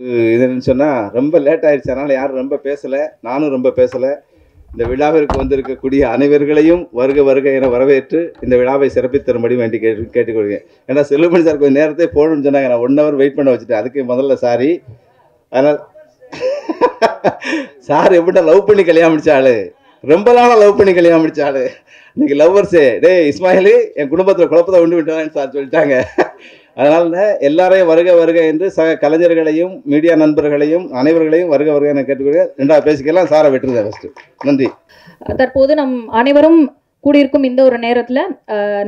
இதுன்னு சொன்னால் ரொம்ப லேட் ஆயிடுச்சு, அதனால் யாரும் ரொம்ப பேசலை, நானும் ரொம்ப பேசலை. இந்த விழாவிற்கு வந்திருக்கக்கூடிய அனைவர்களையும் வருக வருக என வரவேற்று இந்த விழாவை சிறப்பித்து தரும்படி வேண்டி கேட்டுக்கொள்கிறேன். ஏன்னா செல்வமணி சார் கொஞ்சம் நேரத்தை போகணும்னு சொன்னாங்க, நான் 1 hour வெயிட் பண்ண வச்சுட்டேன், அதுக்கு முதல்ல சாரி. அதனால் சார் எப்படின்னா லவ் பண்ணி கல்யாணம் முடிச்சாள், ரொம்ப நாளாக லவ் பண்ணி கல்யாணம் முடிச்சாள். இன்னைக்கு லவ்வர்ஸே டே இஸ்மாயிலு என் குடும்பத்தில் குழப்பத்தை உண்டு விட்டான்னு சார் சொல்லிட்டாங்க. அதனால் எல்லாரையும் வருக வருக என்று சக கலைஞர்களையும் மீடியா நண்பர்களையும் அனைவர்களையும் வருக வருக என கேட்டுக்கொள்கிறேன். 2வது பேசிக்கலாம், சாரை விட்டுருந்தேன் ஃபஸ்ட்டு. நன்றி. தற்போது நம் அனைவரும் கூடியிருக்கும் இந்த ஒரு நேரத்தில்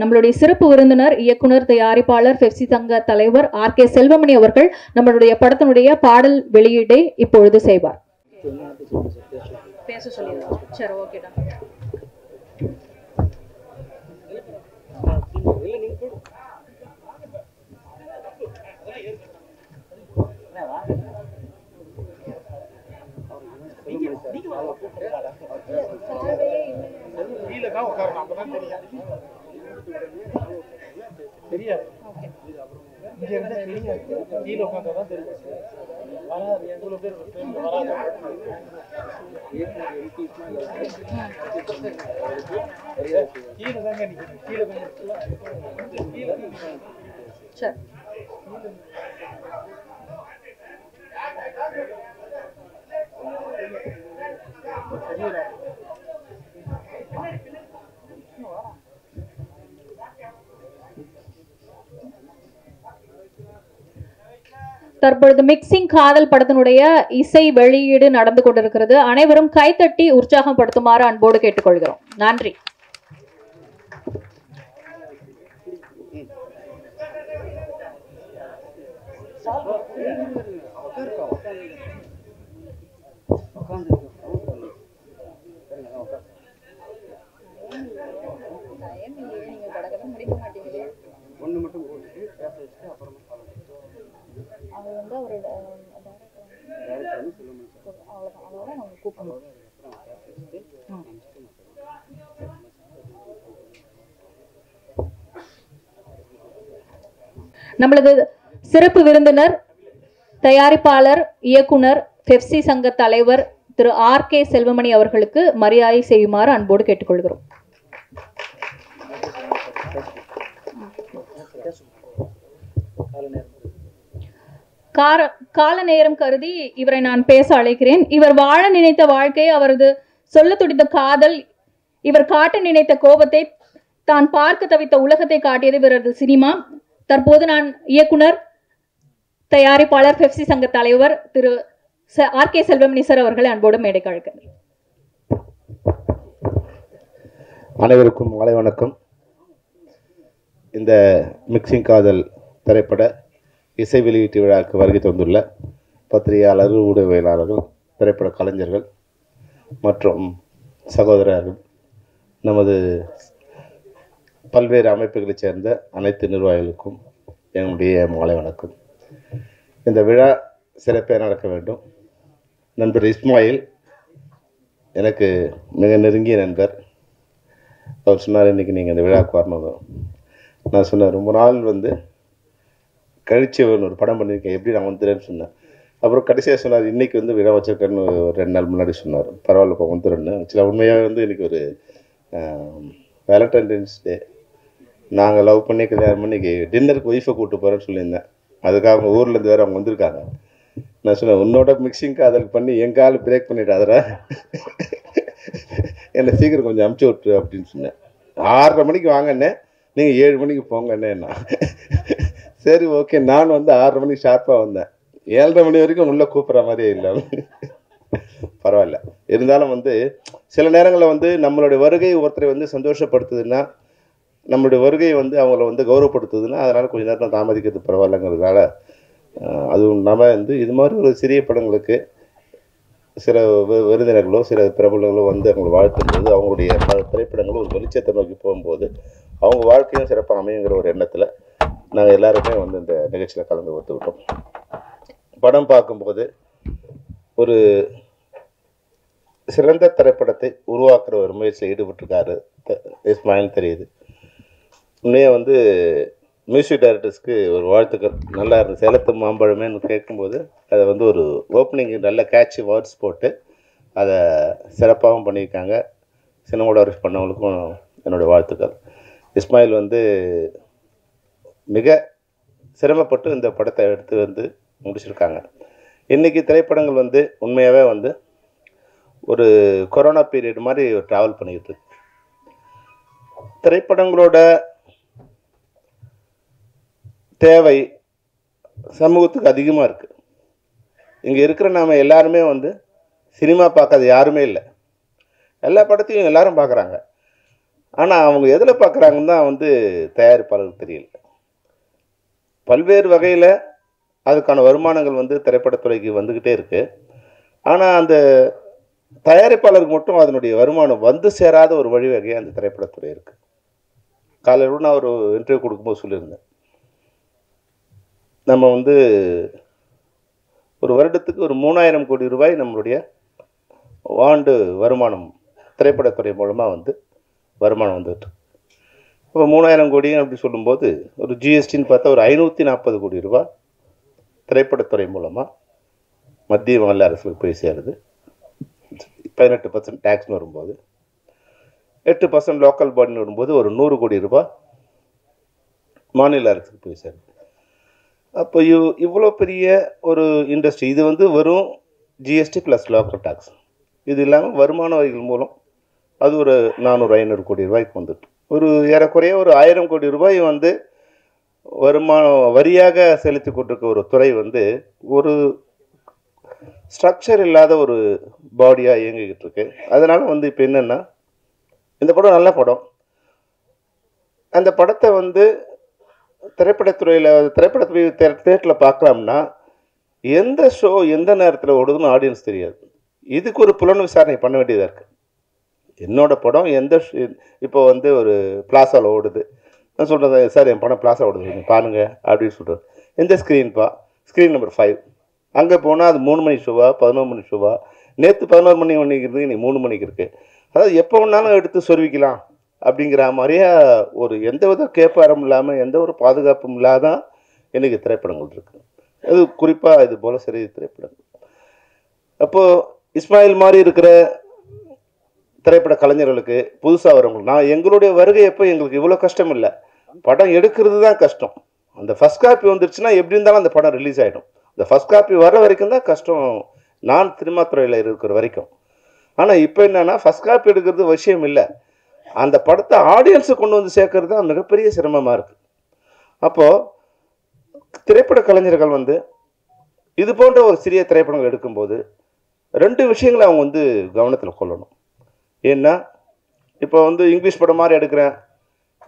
நம்மளுடைய சிறப்பு விருந்தினர், இயக்குனர், தயாரிப்பாளர், பெப்சி சங்க தலைவர் ஆர்.கே. செல்வமணி அவர்கள் நம்மளுடைய படத்தினுடைய பாடல் வெளியீடை இப்பொழுது செய்வார். பேச சொல்லிடுறோம். சரி, ஓகேடா. சரி. தற்பொழுது மிக்சிங் காதல் படத்தினுடைய இசை வெளியீடு நடந்து கொண்டிருக்கிறது. அனைவரும் கைத்தட்டி உற்சாகப்படுத்துமாறு அன்போடு கேட்டுக்கொள்கிறோம். நன்றி. நம்மளது சிறப்பு விருந்தினர், தயாரிப்பாளர், இயக்குனர், பெப்சி சங்க தலைவர் திரு ஆர்.கே. செல்வமணி அவர்களுக்கு மரியாதை செய்யுமாறு அன்போடு கேட்டுக்கொள்கிறோம். கால நேரம் கருதி இவரை நான் பேச அழைக்கிறேன். இவர் வாழ நினைத்த வாழ்க்கை, அவரது சொல்ல துடித்த காதல், இவர் காட்ட நினைத்த கோபத்தை, தான் பார்க்க தவித்த உலகத்தை காட்டியது இவரது சினிமா. தற்போது நான் இயக்குனர், தயாரிப்பாளர், பெப்சி சங்க தலைவர் திரு ஆர்.கே. செல்வமணி சார் அவர்களை அன்போடு மேடைக்கு அழைக்கிறேன். அனைவருக்கும் மாலை வணக்கம். இந்த மிக்சிங் காதல் திரைப்பட இசை வெளியீட்டு விழாவுக்கு வருகை தந்துள்ள பத்திரிகையாளர்கள், ஊடகவியலாளர்கள், திரைப்பட கலைஞர்கள் மற்றும் சகோதரர்கள், நமது பல்வேறு அமைப்புகளைச் சேர்ந்த அனைத்து நிர்வாகிகளுக்கும் என்னுடைய மாலை வணக்கம். இந்த விழா சிறப்பாக நடக்க வேண்டும். நண்பர் இஸ்மாயில் எனக்கு மிக நெருங்கிய நண்பர். அவர் சொன்னார், இன்றைக்கி நீங்கள் இந்த விழாவுக்கு வரணும். நான் சொன்னேன், ரொம்ப நாள் கழிச்சு ஒரு படம் பண்ணியிருக்கேன், எப்படி நான் வந்துடுறேன்னு சொன்னேன். அப்புறம் கடைசியாக சொன்னார், இன்றைக்கி விழா வச்சிருக்கேன்னு ஒரு 2 நாள் முன்னாடி சொன்னார். பரவாயில்ல, இப்போ வந்துடுறேன்னு. ஆக்சுவலாக உண்மையாக இன்றைக்கி ஒரு வேலண்டைன்ஸ் டே. நாங்கள் லவ் பண்ணி கல்யாணம் பண்ணி டின்னருக்கு ஒய்ஃபை கூப்பிட்டு போகிறேன்னு சொல்லியிருந்தேன். அதுக்காக அவங்க ஊர்லேருந்து வேறு அவங்க வந்திருக்காங்க. நான் சொன்னேன், உன்னோட மிக்சிங் காதல் பண்ணி எங்கள் ஆள் பிரேக் பண்ணிவிடாதரா, என்னை சீக்கிரம் கொஞ்சம் அமுச்சு விட்டுரு அப்படின்னு சொன்னேன். 6:30 மணிக்கு வாங்கண்ணே, நீங்கள் 7 மணிக்கு போங்கண்ணே. சரி, ஓகே. நான் 6:30 மணிக்கு ஷார்ப்பாக வந்தேன். 7:30 மணி வரைக்கும் உள்ளே கூப்பிட்ற மாதிரியே இல்லை. பரவாயில்ல. இருந்தாலும் சில நேரங்களில் நம்மளுடைய வருகை ஒருத்தரை சந்தோஷப்படுத்துதுன்னா, நம்மளுடைய வருகை அவங்கள கௌரவப்படுத்துதுன்னா, அதனால் கொஞ்சம் நேரம் தாமதிக்கிறது பரவாயில்லைங்கிறதுனால, அதுவும் நம்ம இது மாதிரி ஒரு சிறிய படங்களுக்கு சில விருந்தினர்களோ சில பிரபலங்களோ அவங்களை வாழ்த்தும்போது, அவங்களுடைய திரைப்படங்களும் ஒரு வெளிச்சத்தை நோக்கி போகும்போது அவங்க வாழ்க்கையும் சிறப்பாக அமையுங்கிற ஒரு எண்ணத்தில் நாங்கள் எல்லாருமே இந்த நிகழ்ச்சியில் கலந்து ஒத்துக்கிட்டோம். படம் பார்க்கும்போது ஒரு சிறந்த திரைப்படத்தை உருவாக்குற ஒரு முயற்சியில் ஈடுபட்டிருக்காரு இஸ்மாயில் தெரியுது. உண்மையாக மியூசிக் டைரக்டர்ஸ்க்கு ஒரு வாழ்த்துக்கள். நல்லா இருந்தது. சேலத்து மாம்பழமேன்னு கேட்கும்போது அதை வந்து ஒரு ஓப்பனிங் நல்ல கேட்சி வேர்ட்ஸ் போட்டு அதை சிறப்பாகவும் பண்ணியிருக்காங்க. சினிமாடோகிராஃபி பண்ணவங்களுக்கும் என்னுடைய வாழ்த்துக்கள். இஸ்மாயில் வந்து மிக சிரமப்பட்டு இந்த படத்தை எடுத்து வந்து முடிச்சிருக்காங்க. இன்றைக்கி திரைப்படங்கள் வந்து உண்மையாகவே வந்து ஒரு கொரோனா பீரியட் மாதிரி ட்ராவல் பண்ணிக்கிட்டு இருக்கு. திரைப்படங்களோட தேவை சமூகத்துக்கு அதிகமாக இருக்குது. இங்கே இருக்கிற நாம் எல்லாருமே வந்து சினிமா பார்க்காத யாருமே இல்லை. எல்லா படத்தையும் எல்லாரும் பார்க்குறாங்க. ஆனால் அவங்க எதில் பார்க்குறாங்கன்னு தான் வந்து தயாரிப்பாளருக்கு தெரியல. பல்வேறு வகையில் அதுக்கான வருமானங்கள் வந்து திரைப்படத்துறைக்கு வந்துக்கிட்டே இருக்குது. ஆனால் அந்த தயாரிப்பாளருக்கு மட்டும் அதனுடைய வருமானம் வந்து சேராத ஒரு வழிவகையாக அந்த திரைப்படத்துறை இருக்குது. காலையில் நான் ஒரு இன்டர்வியூ கொடுக்கும்போது சொல்லியிருந்தேன், நம்ம வந்து ஒரு வருடத்துக்கு ஒரு 3000 கோடி ரூபாய் நம்மளுடைய ஆண்டு வருமானம் திரைப்படத்துறை மூலமாக வந்து வருமானம் வந்துட்டு. இப்போ 3000 கோடி அப்படி சொல்லும்போது ஒரு ஜிஎஸ்டின்னு பார்த்தா ஒரு 540 கோடி ரூபாய் திரைப்படத்துறை மூலமாக மத்திய மாநில அரசுக்கு போய் சேருது. 18% டேக்ஸ்னு வரும்போது 8% லோக்கல் பாடின்னு வரும்போது ஒரு 100 கோடி ரூபாய் மாநில அரசுக்கு போய் சேருது. அப்போ இவ்வளோ பெரிய ஒரு இண்டஸ்ட்ரி இது வந்து வெறும் ஜிஎஸ்டி ப்ளஸ் லோக்கல் டேக்ஸ், இது இல்லாமல் வருமான வரிகள் மூலம் அது ஒரு 400-500 கோடி ரூபாய்க்கு வந்துட்டு ஒரு ஏறக்குறைய ஒரு 1000 கோடி ரூபாய் வந்து வருமான வரியாக செலுத்தி கொண்டிருக்க ஒரு துறை வந்து ஒரு ஸ்ட்ரக்சர் இல்லாத ஒரு பாடியாக இயங்கிக்கிட்டு இருக்கு. அதனால் வந்து இப்போ என்னென்னா, இந்த படம் நல்ல படம், அந்த படத்தை வந்து திரைப்படத்துறையில் தேட்டரில் பார்க்கலாம்னா எந்த ஷோ எந்த நேரத்தில் ஓடுதுன்னு ஆடியன்ஸ் தெரியாது. இதுக்கு ஒரு புலன் விசாரணை பண்ண வேண்டியதாக இருக்குது. என்னோடய படம் எந்த இப்போ வந்து ஒரு பிளாசாவில் ஓடுது, நான் சொல்கிறது சார் என் படம் பிளாசா ஓடுது நீங்கள் பாருங்கள் அப்படின்னு சொல்கிறேன். எந்த ஸ்க்ரீன்ப்பா? Screen number 5. அங்கே போனால் அது 3 மணி ஷோவா 11 மணி ஷோவா? நேற்று 11 மணி இருக்குது, நீ 3 மணிக்கு இருக்குது. அதாவது எப்போ வேணாலும் எடுத்து சொருவிக்கலாம் அப்படிங்கிற மாதிரியே ஒரு எந்த வித கேப்பாரம் இல்லாமல் எந்த ஒரு பாதுகாப்பும் இல்லாதான் எனக்கு திரைப்படங்கள் இருக்குது. அது குறிப்பாக இது போல் சரி திரைப்படங்கள். அப்போது இஸ்மாயில் மாதிரி இருக்கிற திரைப்பட கலைஞர்களுக்கு புதுசாக வரவங்களுக்கு நான் எங்களுடைய வருகை எப்போ எங்களுக்கு இவ்வளோ கஷ்டம் இல்லை, படம் எடுக்கிறது தான் கஷ்டம். அந்த ஃபஸ்ட் காப்பி வந்துருச்சுன்னா எப்படி இருந்தாலும் அந்த படம் ரிலீஸ் ஆகிடும். அந்த ஃபஸ்ட் காப்பி வர வரைக்கும் தான் கஷ்டம், நான் சினிமா துறையில் இருக்கிற வரைக்கும். ஆனால் இப்போ என்னென்னா ஃபஸ்ட் காப்பி எடுக்கிறது விஷயம் இல்லை, அந்த படத்தை ஆடியன்ஸை கொண்டு வந்து சேர்க்கறது தான் மிகப்பெரிய சிரமமாக இருக்குது. அப்போது திரைப்பட கலைஞர்கள் வந்து இது போன்ற ஒரு சிறிய திரைப்படங்கள் எடுக்கும்போது 2 விஷயங்களை அவங்க வந்து கவனத்தில் கொள்ளணும். ஏன்னா இப்போ வந்து இங்கிலீஷ் படம் மாதிரி எடுக்கிறேன்,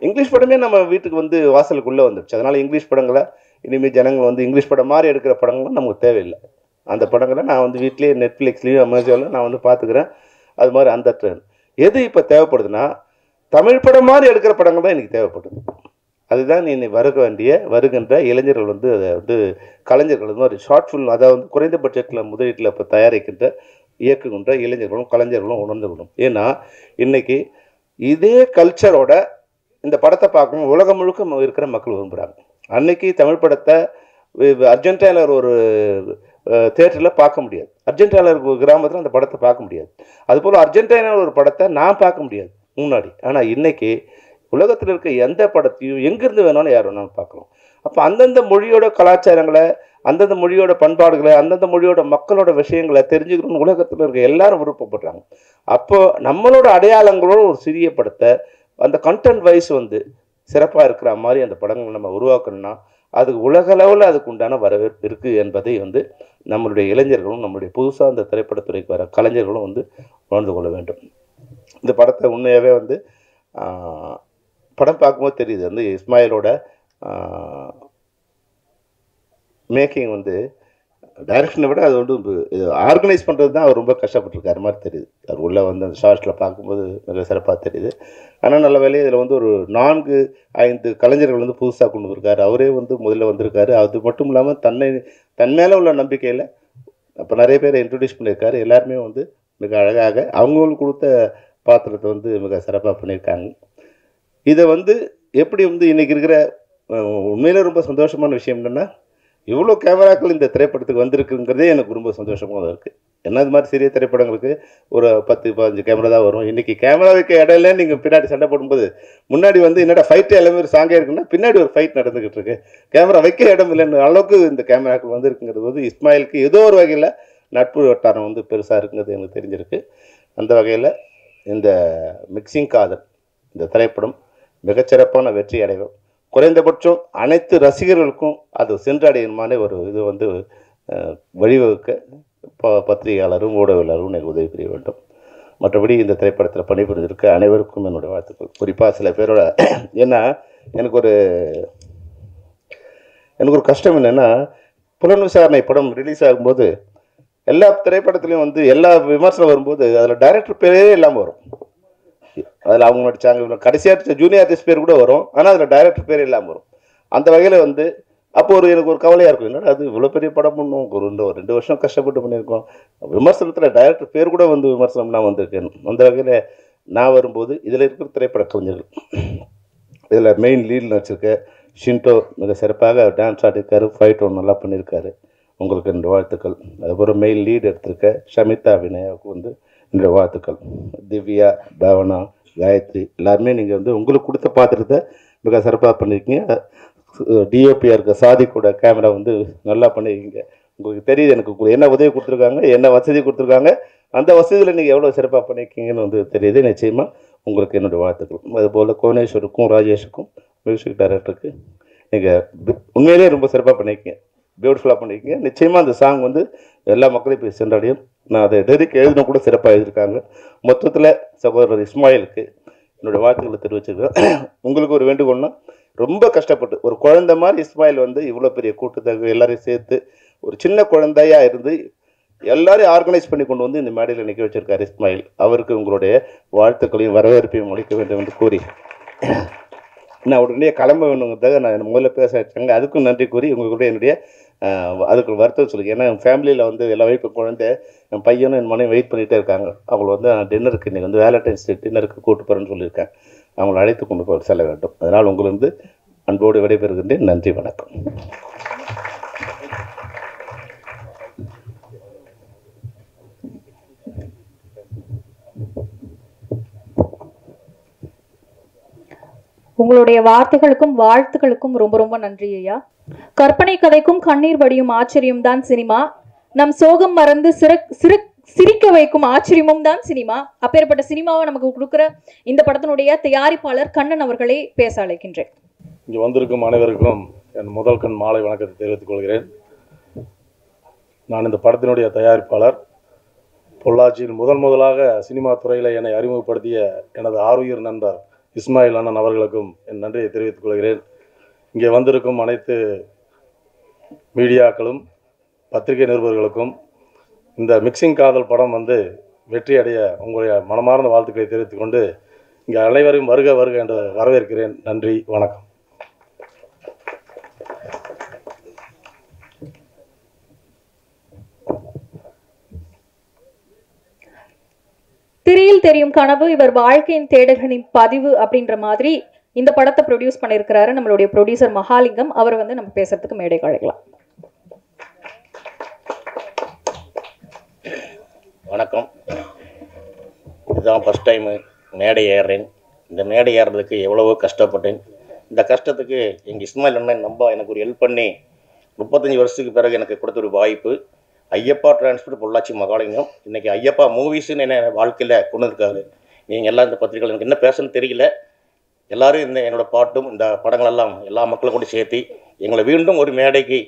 இங்கிலீஷ் படமே நம்ம வீட்டுக்கு வந்து வாசலுக்குள்ளே வந்துடுச்சு. அதனால் இங்கிலீஷ் படங்களை இனிமேல் ஜனங்கள் வந்து இங்கிலீஷ் படம் மாதிரி எடுக்கிற படங்கள்லாம் நமக்கு தேவையில்லை. அந்த படங்களை நான் வந்து வீட்லேயே நெட்ஃப்ளிக்ஸ்லேயும் அமேசானில் நான் வந்து பார்த்துக்கிறேன். அது மாதிரி அந்த ட்ரெண்ட் எது இப்போ தேவைப்படுதுன்னா தமிழ் படம் மாதிரி எடுக்கிற படங்கள் தான் எனக்கு தேவைப்படுது. அதுதான் நீ வருகின்ற இளைஞர்கள் வந்து அதை வந்து கலைஞர்கள் வந்து ஒரு ஷார்ட் ஃபில்ம், அதாவது குறைந்த பட்ஜெட்டில் முதலீட்டில் இப்போ தயாரிக்கின்ற இயக்குகின்ற இளைஞர்களும் கலைஞர்களும் உணர்ந்துக்கணும். ஏன்னா இன்றைக்கி இதே கல்ச்சரோட இந்த படத்தை பார்க்கணும் உலகம் முழுக்க இருக்கிற மக்கள் விரும்புகிறாங்க. அன்னைக்கு தமிழ் படத்தை அர்ஜென்டினாவில் ஒரு தேட்டரில் பார்க்க முடியாது, அர்ஜென்டினாவில் ஒரு கிராமத்தில் அந்த படத்தை பார்க்க முடியாது. அதுபோல் அர்ஜென்டினாவில் ஒரு படத்தை நான் பார்க்க முடியாது முன்னாடி. ஆனால் இன்றைக்கி உலகத்தில் இருக்க எந்த படத்தையும் எங்கேருந்து வேணாலும் யார் வேணாலும் பார்க்கலாம். அப்போ அந்தந்த மொழியோட கலாச்சாரங்களை, அந்தந்த மொழியோட பண்பாடுகளை, அந்தந்த மொழியோட மக்களோட விஷயங்களை தெரிஞ்சுக்கணும்னு உலகத்தில் இருக்க எல்லாரும் விருப்பப்படுறாங்க. அப்போது நம்மளோட அடையாளங்களோட ஒரு சிறிய படத்தை அந்த கண்டென்ட் வைஸ் வந்து சிறப்பாக இருக்கிற மாதிரி அந்த படங்கள் நம்ம உருவாக்கணும்னா அதுக்கு உலக அளவில் அதுக்கு உண்டான வரவேற்பு இருக்குது என்பதை வந்து நம்மளுடைய இளைஞர்களும் நம்மளுடைய புதுசாக அந்த திரைப்படத்துறைக்கு வர கலைஞர்களும் வந்து உணர்ந்து கொள்ள வேண்டும். இந்த படத்தை உண்மையாகவே வந்து படம் பார்க்கும்போது தெரியுது வந்து இஸ்மாயிலோட மேக்கிங் வந்து டைரக்ஷனை விட அது வந்து ஆர்கனைஸ் பண்ணுறது தான் அவர் ரொம்ப கஷ்டப்பட்டுருக்காரு மாதிரி தெரியுது. அவர் உள்ளே வந்து அந்த ஷார்ட்ஸில் பார்க்கும்போது மிக சிறப்பாக தெரியுது. ஆனால் நல்ல வேலையை இதில் வந்து ஒரு 4-5 கலைஞர்கள் வந்து புதுசாக கொண்டு வந்திருக்காரு. அவரே வந்து முதல்ல வந்திருக்காரு. அது மட்டும் இல்லாமல் தன் மேலே உள்ள நம்பிக்கையில் அப்போ நிறைய பேரை இன்ட்ரடியூஸ் பண்ணியிருக்காரு. எல்லாருமே வந்து மிக அழகாக அவங்களுக்கு கொடுத்த பாத்திரத்தை வந்து மிக சிறப்பாக பண்ணியிருக்காங்க. இதை வந்து எப்படி வந்து இன்றைக்கி இருக்கிற உண்மையிலே ரொம்ப சந்தோஷமான விஷயம் என்னென்னா இவ்வளோ கேமராக்கள் இந்த திரைப்படத்துக்கு வந்திருக்குங்கிறதே எனக்கு ரொம்ப சந்தோஷமாக தான் இருக்குது. என்ன இது மாதிரி சிறிய திரைப்படங்களுக்கு ஒரு 10-15 கேமரா தான் வரும். இன்றைக்கி கேமரா வைக்க இடம் இல்லை. நீங்கள் பின்னாடி சண்டை போடும்போது முன்னாடி வந்து என்னடா ஃபைட்டு எல்லாமே ஒரு சாங்கே இருக்குன்னா பின்னாடி ஒரு ஃபைட் நடந்துக்கிட்டு இருக்கு. கேமரா வைக்க இடம் இல்லைன்னு அளவுக்கு இந்த கேமராக்கள் வந்திருக்குங்கிறது வந்து இஸ்மாயிலுக்கு ஏதோ ஒரு வகையில் நட்பு வட்டாரம் வந்து பெருசாக இருக்குங்கிறது எனக்கு தெரிஞ்சிருக்கு. அந்த வகையில் இந்த மிக்சிங் காதல் இந்த திரைப்படம் மிகச்சிறப்பான வெற்றி அடைவோம். குறைந்தபட்சம் அனைத்து ரசிகர்களுக்கும் அது சென்றடையணுமான ஒரு இது வந்து வழிவகுக்க பத்திரிகையாளரும் ஊடகவியலாளரும் எனக்கு உதவி புரிய வேண்டும். மற்றபடி இந்த திரைப்படத்தில் பணிபுரிஞ்சிருக்க அனைவருக்கும் என்னுடைய வாழ்த்துக்கள். குறிப்பாக சில பேரோட ஏன்னா எனக்கு ஒரு கஷ்டம் என்னென்னா, புலன் விசாரணை படம் ரிலீஸ் ஆகும்போது எல்லா திரைப்படத்துலையும் வந்து எல்லா விமர்சனம் வரும்போது அதில் டைரக்டர் பேரே இல்லாமல் வரும். அதில் அவங்க நடித்தாங்க கடைசியாக ஜூனியர் ஆர்டிஸ்ட் பேர் கூட வரும், ஆனால் அதில் டைரக்டர் பேர் இல்லாமல் வரும். அந்த வகையில் வந்து அப்போ எனக்கு ஒரு கவலையாக இருக்கும். என்னடா அது இவ்வளோ பெரிய படம் பண்ணும், ஒரு 2 வருஷம் கஷ்டப்பட்டு பண்ணியிருக்கோம், விமர்சனத்தில் டைரக்டர் பேர் கூட வந்து விமர்சனம்னா வந்திருக்கேன். அந்த வகையில் நான் வரும்போது இதில் இருக்கிற திரைப்பட கலைஞர்கள், இதில் மெயின் லீடில் நடிச்சிருக்க ஷின்டோ மிக சிறப்பாக டான்ஸ் ஆடிருக்காரு, ஃபைட் ஒன்று நல்லா பண்ணியிருக்காரு, உங்களுக்கு என்னுடைய வாழ்த்துக்கள். அதுக்கப்புறம் மெயின் லீடு எடுத்திருக்க ஷமிதா வினயாவுக்கு வந்து என்னுடைய வாழ்த்துக்கள். திவ்யா, பாவனா, காயத்ரி எல்லாருமே நீங்கள் வந்து உங்களுக்கு கொடுத்த பாத்திரத்தை மிக சிறப்பாக பண்ணியிருக்கீங்க. டிஓபியாக இருக்க சாதி கூட கேமரா வந்து நல்லா பண்ணியிருக்கீங்க. உங்களுக்கு தெரியுது எனக்கு என்ன உதவி கொடுத்துருக்காங்க, என்ன வசதி கொடுத்துருக்காங்க, அந்த வசதியில் நீங்கள் எவ்வளோ சிறப்பாக பண்ணியிருக்கீங்கன்னு வந்து தெரியுது. நிச்சயமாக உங்களுக்கு என்னுடைய வாழ்த்துக்கள். அதுபோல் கோனேஸ்வருக்கும் ராஜேஷுக்கும் மியூசிக் டைரக்டருக்கு நீங்கள் உண்மையிலே ரொம்ப சிறப்பாக பண்ணியிருக்கீங்க, பியூட்டிஃபுல்லாக பண்ணியிருக்கீங்க. நிச்சயமாக அந்த சாங் வந்து எல்லா மக்களையும் போய் சென்றடையும். நான் அதை டெரிக் எழுதின கூட சிறப்பாக எழுதியிருக்காங்க. மொத்தத்தில் சகோதரர் இஸ்மாயிலுக்கு என்னுடைய வாழ்த்துக்களை தெரிவிச்சிருக்கேன். உங்களுக்கு ஒரு வேண்டுகோள்னா, ரொம்ப கஷ்டப்பட்டு ஒரு குழந்தை மாதிரி இஸ்மாயில் வந்து இவ்வளோ பெரிய கூட்டத்தை எல்லாரையும் சேர்த்து ஒரு சின்ன குழந்தையாக இருந்து எல்லாரையும் ஆர்கனைஸ் பண்ணி கொண்டு வந்து இந்த மேடையில் நிற்க வச்சிருக்காரு இஸ்மாயில். அவருக்கு உங்களுடைய வாழ்த்துக்களையும் வரவேற்பையும் அளிக்க வேண்டும் என்று கூறி நான் உடனே கிளம்ப வேணுங்கிறதாக நான் முதல்ல பேச வச்சாங்க. அதுக்கும் நன்றி கூறி உங்களுடைய என்னுடைய அதுக்கு வருத்தம் சொல்லுங்க. ஏன்னா என் ஃபேமிலியில் வந்து எல்லா இப்போ குழந்தை, என் பையனும் என் மனைவி வெயிட் பண்ணிகிட்டே இருக்காங்க. அவங்கள வந்து நான் டின்னருக்கு இன்றைக்கி வந்து வேலண்டைன்ஸ் டே டின்னருக்கு கூப்பிட்டு போகிறேன்னு சொல்லியிருக்கேன். அவங்களை அழைத்து கொண்டு போய் செல்ல வேண்டும். அதனால் உங்களிருந்து அன்போடு விடைபெறுகின்றேன். நன்றி, வணக்கம். உங்களுடைய வார்த்தைகளுக்கும் வாழ்த்துக்களுக்கும் ரொம்ப ரொம்ப நன்றி ஐயா. கற்பனை கதைக்கும் கண்ணீர் வடியும் ஆச்சரியம் தான் சினிமா, நம் சோகம் மறந்து சிரிக்க வைக்கும் ஆச்சரியமும் தான் சினிமா. அப்பேற்பட்ட சினிமாவை நமக்கு கொடுக்குற இந்த படத்தினுடைய தயாரிப்பாளர் கண்ணன் அவர்களை பேச அழைக்கின்றேன். இங்கே வந்திருக்கும் அனைவருக்கும் என் முதல் கண் மாலை வணக்கத்தை தெரிவித்துக் கொள்கிறேன். நான் இந்த படத்தினுடைய தயாரிப்பாளர். பொள்ளாச்சியில் முதலாக சினிமா துறையில் என்னை அறிமுகப்படுத்திய எனது ஆருயிர் நண்பர் இஸ்மாயில் அண்ணன் அவர்களுக்கும் என் நன்றியை தெரிவித்துக் கொள்கிறேன். இங்கே வந்திருக்கும் அனைத்து மீடியாக்களும் பத்திரிகை நிருபர்களுக்கும் இந்த மிக்சிங் காதல் படம் வந்து வெற்றி அடைய உங்களுடைய மனமார்ந்த வாழ்த்துக்களை தெரிவித்துக் கொண்டு இங்கே அனைவரையும் வருக வருக என்று வரவேற்கிறேன். நன்றி, வணக்கம். திரையில் தெரியும் கனவு இவர் வாழ்க்கையின் தேடல்களின் பதிவு அப்படின்ற மாதிரி இந்த படத்தை ப்ரொடியூஸ் பண்ணியிருக்கிறாரு நம்மளுடைய ப்ரொடியூசர் மகாலிங்கம். அவர் வந்து நம்ம பேசுறதுக்கு மேடை அழைக்கலாம். வணக்கம். இதுதான் ஃபஸ்ட் டைமு மேடை ஏறுறேன். இந்த மேடை ஏறுறதுக்கு எவ்வளவோ கஷ்டப்பட்டேன். இந்த கஷ்டத்துக்கு எங்கள் இஸ்மாயில் அண்ணன் எனக்கு ஒரு ஹெல்ப் பண்ணி 35 வருஷத்துக்கு பிறகு எனக்கு கொடுத்த ஒரு வாய்ப்பு. ஐயப்பா டிரான்ஸ்போர்ட் பொள்ளாச்சி மகாலிங்கம் இன்றைக்கி ஐயப்பா மூவிஸ்ன்னு என்ன வாழ்க்கையில் கொண்டு இருக்காரு. நீங்கள் எல்லாம் இந்த பத்திரிகைகள் எனக்கு என்ன பேசணும்னு தெரியல. எல்லோரும் என்னோடய பாட்டும் இந்த படங்களெல்லாம் எல்லா மக்களும் கொண்டு சேர்த்து எங்களை மீண்டும் ஒரு மேடைக்கு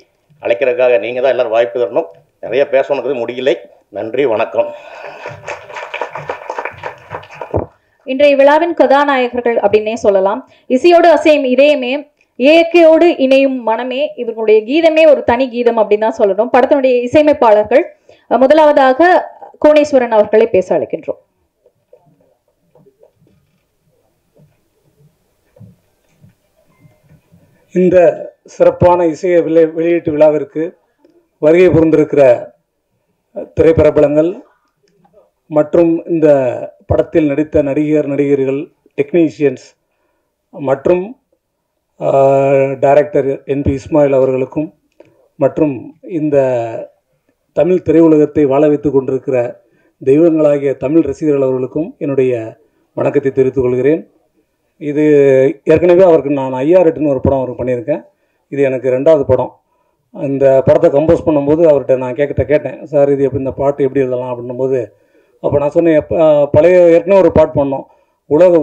அழைக்கிறதுக்காக நீங்கள் தான் எல்லோரும் வாய்ப்பு தரணும். நிறைய பேசணுங்கிறது முடியலை. நன்றி, வணக்கம். இன்றைய விழாவின் கதாநாயகர்கள் அப்படின்னே சொல்லலாம். இசையோடு அசையும் இதயமே, இயற்கையோடு இணையும் மனமே, இவர்களுடைய கீதமே ஒரு தனி கீதம் அப்படின்னு தான் சொல்லணும். படத்தினுடைய இசையமைப்பாளர்கள் முதலாவதாக கோணேஸ்வரன் அவர்களை பேச அழைக்கின்றோம். இந்த சிறப்பான இசைய வெளியீட்டு விழாவிற்கு வருகை புரிந்திருக்கிற திரைப்பிரபலங்கள் மற்றும் இந்த படத்தில் நடித்த நடிகர்கள், டெக்னீஷியன்ஸ் மற்றும் டைரக்டர் என்பி இஸ்மாயில் அவர்களுக்கும் மற்றும் இந்த தமிழ் திரையுலகத்தை வாழ வைத்து கொண்டிருக்கிற தெய்வங்களாகிய தமிழ் ரசிகர்கள் அவர்களுக்கும் என்னுடைய வணக்கத்தை தெரிவித்துக் கொள்கிறேன். இது ஏற்கனவே அவருக்கு நான் ஐயாரெட்டுன்னு ஒரு படம் அவருக்கு பண்ணியிருக்கேன். இது எனக்கு 2வது படம். இந்த படத்தை கம்போஸ் பண்ணும்போது அவர்கிட்ட நான் கேட்டேன், சார் இது எப்படி இந்த பாட்டு எப்படி எழுதலாம் அப்படின்னும்போது, அப்போ நான் சொன்னேன், பழைய ஏற்கனவே ஒரு பாட்டு பண்ணோம்,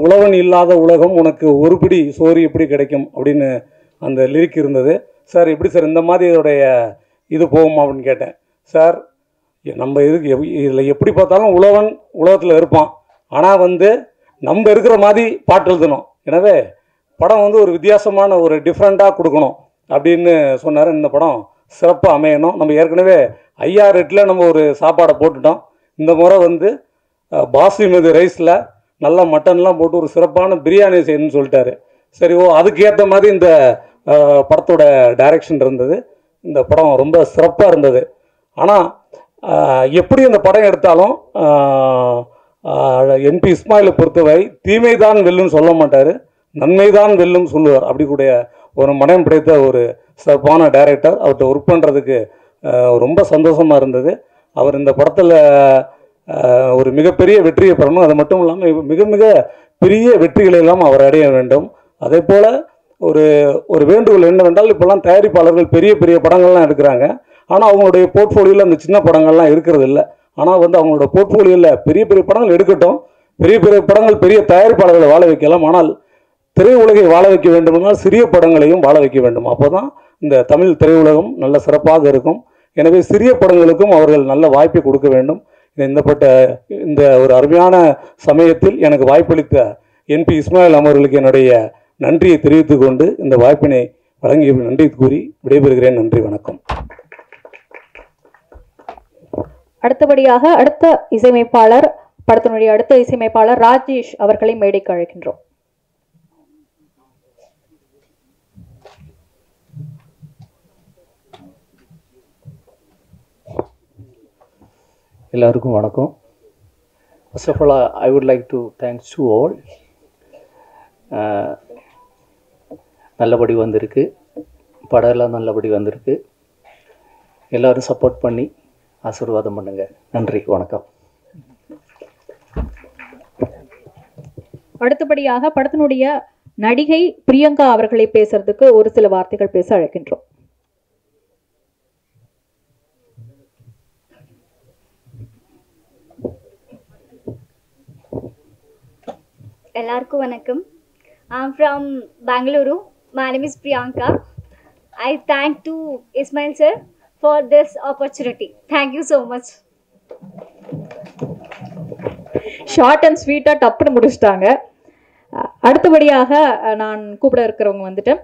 உழவன் இல்லாத உலகம் உனக்கு ஒரு பிடி சோறு எப்படி கிடைக்கும் அப்படின்னு அந்த லிரிக் இருந்தது. சார் எப்படி சார் இந்த மாதிரி இதோடைய இது போகுமா அப்படின்னு கேட்டேன். சார் நம்ம இதுக்கு இதில் எப்படி பார்த்தாலும் உழவன் உலகத்தில் இருப்பான், ஆனால் நம்ம இருக்கிற மாதிரி பாட்டு எழுதணும். எனவே படம் ஒரு வித்தியாசமான ஒரு டிஃப்ரெண்ட்டாக கொடுக்கணும் அப்படின்னு சொன்னார். இந்த படம் சிறப்பாக அமையணும். நம்ம ஏற்கனவே 5-8 நம்ம ஒரு சாப்பாடை போட்டுட்டோம். இந்த முறை பாஸ்மதி ரைஸில் நல்லா மட்டன்லாம் போட்டு ஒரு சிறப்பான பிரியாணி செய்யணும்னு சொல்லிட்டாரு. சரி, அதுக்கேற்ற மாதிரி இந்த படத்தோட டைரக்ஷன் இருந்தது. இந்த படம் ரொம்ப சிறப்பாக இருந்தது. ஆனால் எப்படி அந்த படம் எடுத்தாலும் என்பி இஸ்மாயிலை பொறுத்தவரை தீமை தான் வெல்லுன்னு சொல்ல மாட்டார், நன்மை தான் வெல்லும் சொல்லுவார். அப்படி கூடிய ஒரு மனம் படைத்த ஒரு சிறப்பான டைரக்டர். அவர்கிட்ட ஒர்க் பண்ணுறதுக்கு ரொம்ப சந்தோஷமாக இருந்தது. அவர் இந்த படத்தில் ஒரு மிகப்பெரிய வெற்றியை பெறணும். அது மட்டும் இல்லாமல் மிக மிக பெரிய வெற்றிகளை எல்லாம் அவர் அடைய வேண்டும். அதே போல் ஒரு வேண்டுகோள் என்னவென்றால், இப்போல்லாம் தயாரிப்பாளர்கள் பெரிய பெரிய படங்கள்லாம் எடுக்கிறாங்க, ஆனால் அவங்களுடைய போர்ட்ஃபோலியோவில் அந்த சின்ன படங்கள்லாம் இருக்கிறது இல்லை. ஆனால் அவங்களோட போர்ட்ஃபோலியோவில் பெரிய பெரிய படங்கள் எடுக்கட்டும், பெரிய பெரிய படங்கள் பெரிய தயாரிப்பாளர்களை வாழ வைக்கலாம். ஆனால் திரையுலகை வாழ வைக்க வேண்டுமென்றால் சிறிய படங்களையும் வாழ வைக்க வேண்டும். அப்போ தான் இந்த தமிழ் திரையுலகம் நல்ல சிறப்பாக இருக்கும். எனவே சிறிய படங்களுக்கும் அவர்கள் நல்ல வாய்ப்பை கொடுக்க வேண்டும். இந்த ஒரு அருமையான சமயத்தில் எனக்கு வாய்ப்பளித்த என்பி இஸ்மாயில் அவர்களுக்கு என்னுடைய நன்றியை தெரிவித்துக் கொண்டு இந்த வாய்ப்பினை வழங்கிய நன்றி கூறி விடைபெறுகிறேன். நன்றி, வணக்கம். அடுத்தபடியாக அடுத்த இசையமைப்பாளர், படத்தினுடைய அடுத்த இசையமைப்பாளர் ராஜேஷ் அவர்களை மேடைக்கு அழைக்கின்றோம். எல்லாருக்கும் வணக்கம். First of all I would like to thanks to all. நல்லபடி வந்திருக்கு, படம் எல்லாம் நல்லபடி வந்திருக்கு. எல்லோரும் சப்போர்ட் பண்ணி ஆசீர்வாதம் பண்ணுங்க. நன்றி, வணக்கம். அடுத்தபடியாக படத்தினுடைய நடிகை பிரியங்கா அவர்களை பேசுறதுக்கு ஒரு சில வார்த்தைகள் பேச அழைக்கின்றோம். எல்லாருக்கும் வணக்கம். I'm from Bangalore. My name is Priyanka. I thank to Ismail sir for this opportunity. Thank you so much. Short and ஸ்வீட்டாக டப்புன்னு முடிச்சிட்டாங்க. அடுத்தபடியாக நான் கூப்பிட இருக்கிறவங்க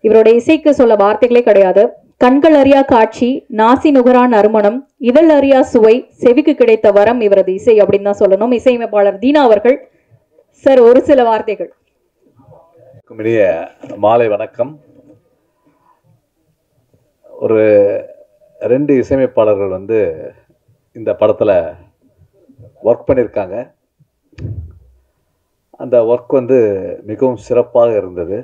இவருடைய இசைக்கு சொல்ல வார்த்தைகளே கிடையாது. கண்கள் அறியா காட்சி, நாசி நுகரா நறுமணம், இதழ் அறியா சுவை, செவிக்கு கிடைத்த வரம் இவரது இசை அப்படின்னு தான் சொல்லணும். இசையமைப்பாளர் தீனா அவர்கள். சார், ஒரு சில வார்த்தைகள். இனிய மாலை வணக்கம். ஒரு 2 இசையமைப்பாளர்கள் இந்த படத்தில் ஒர்க் பண்ணியிருக்காங்க. அந்த ஒர்க் மிகவும் சிறப்பாக இருந்தது.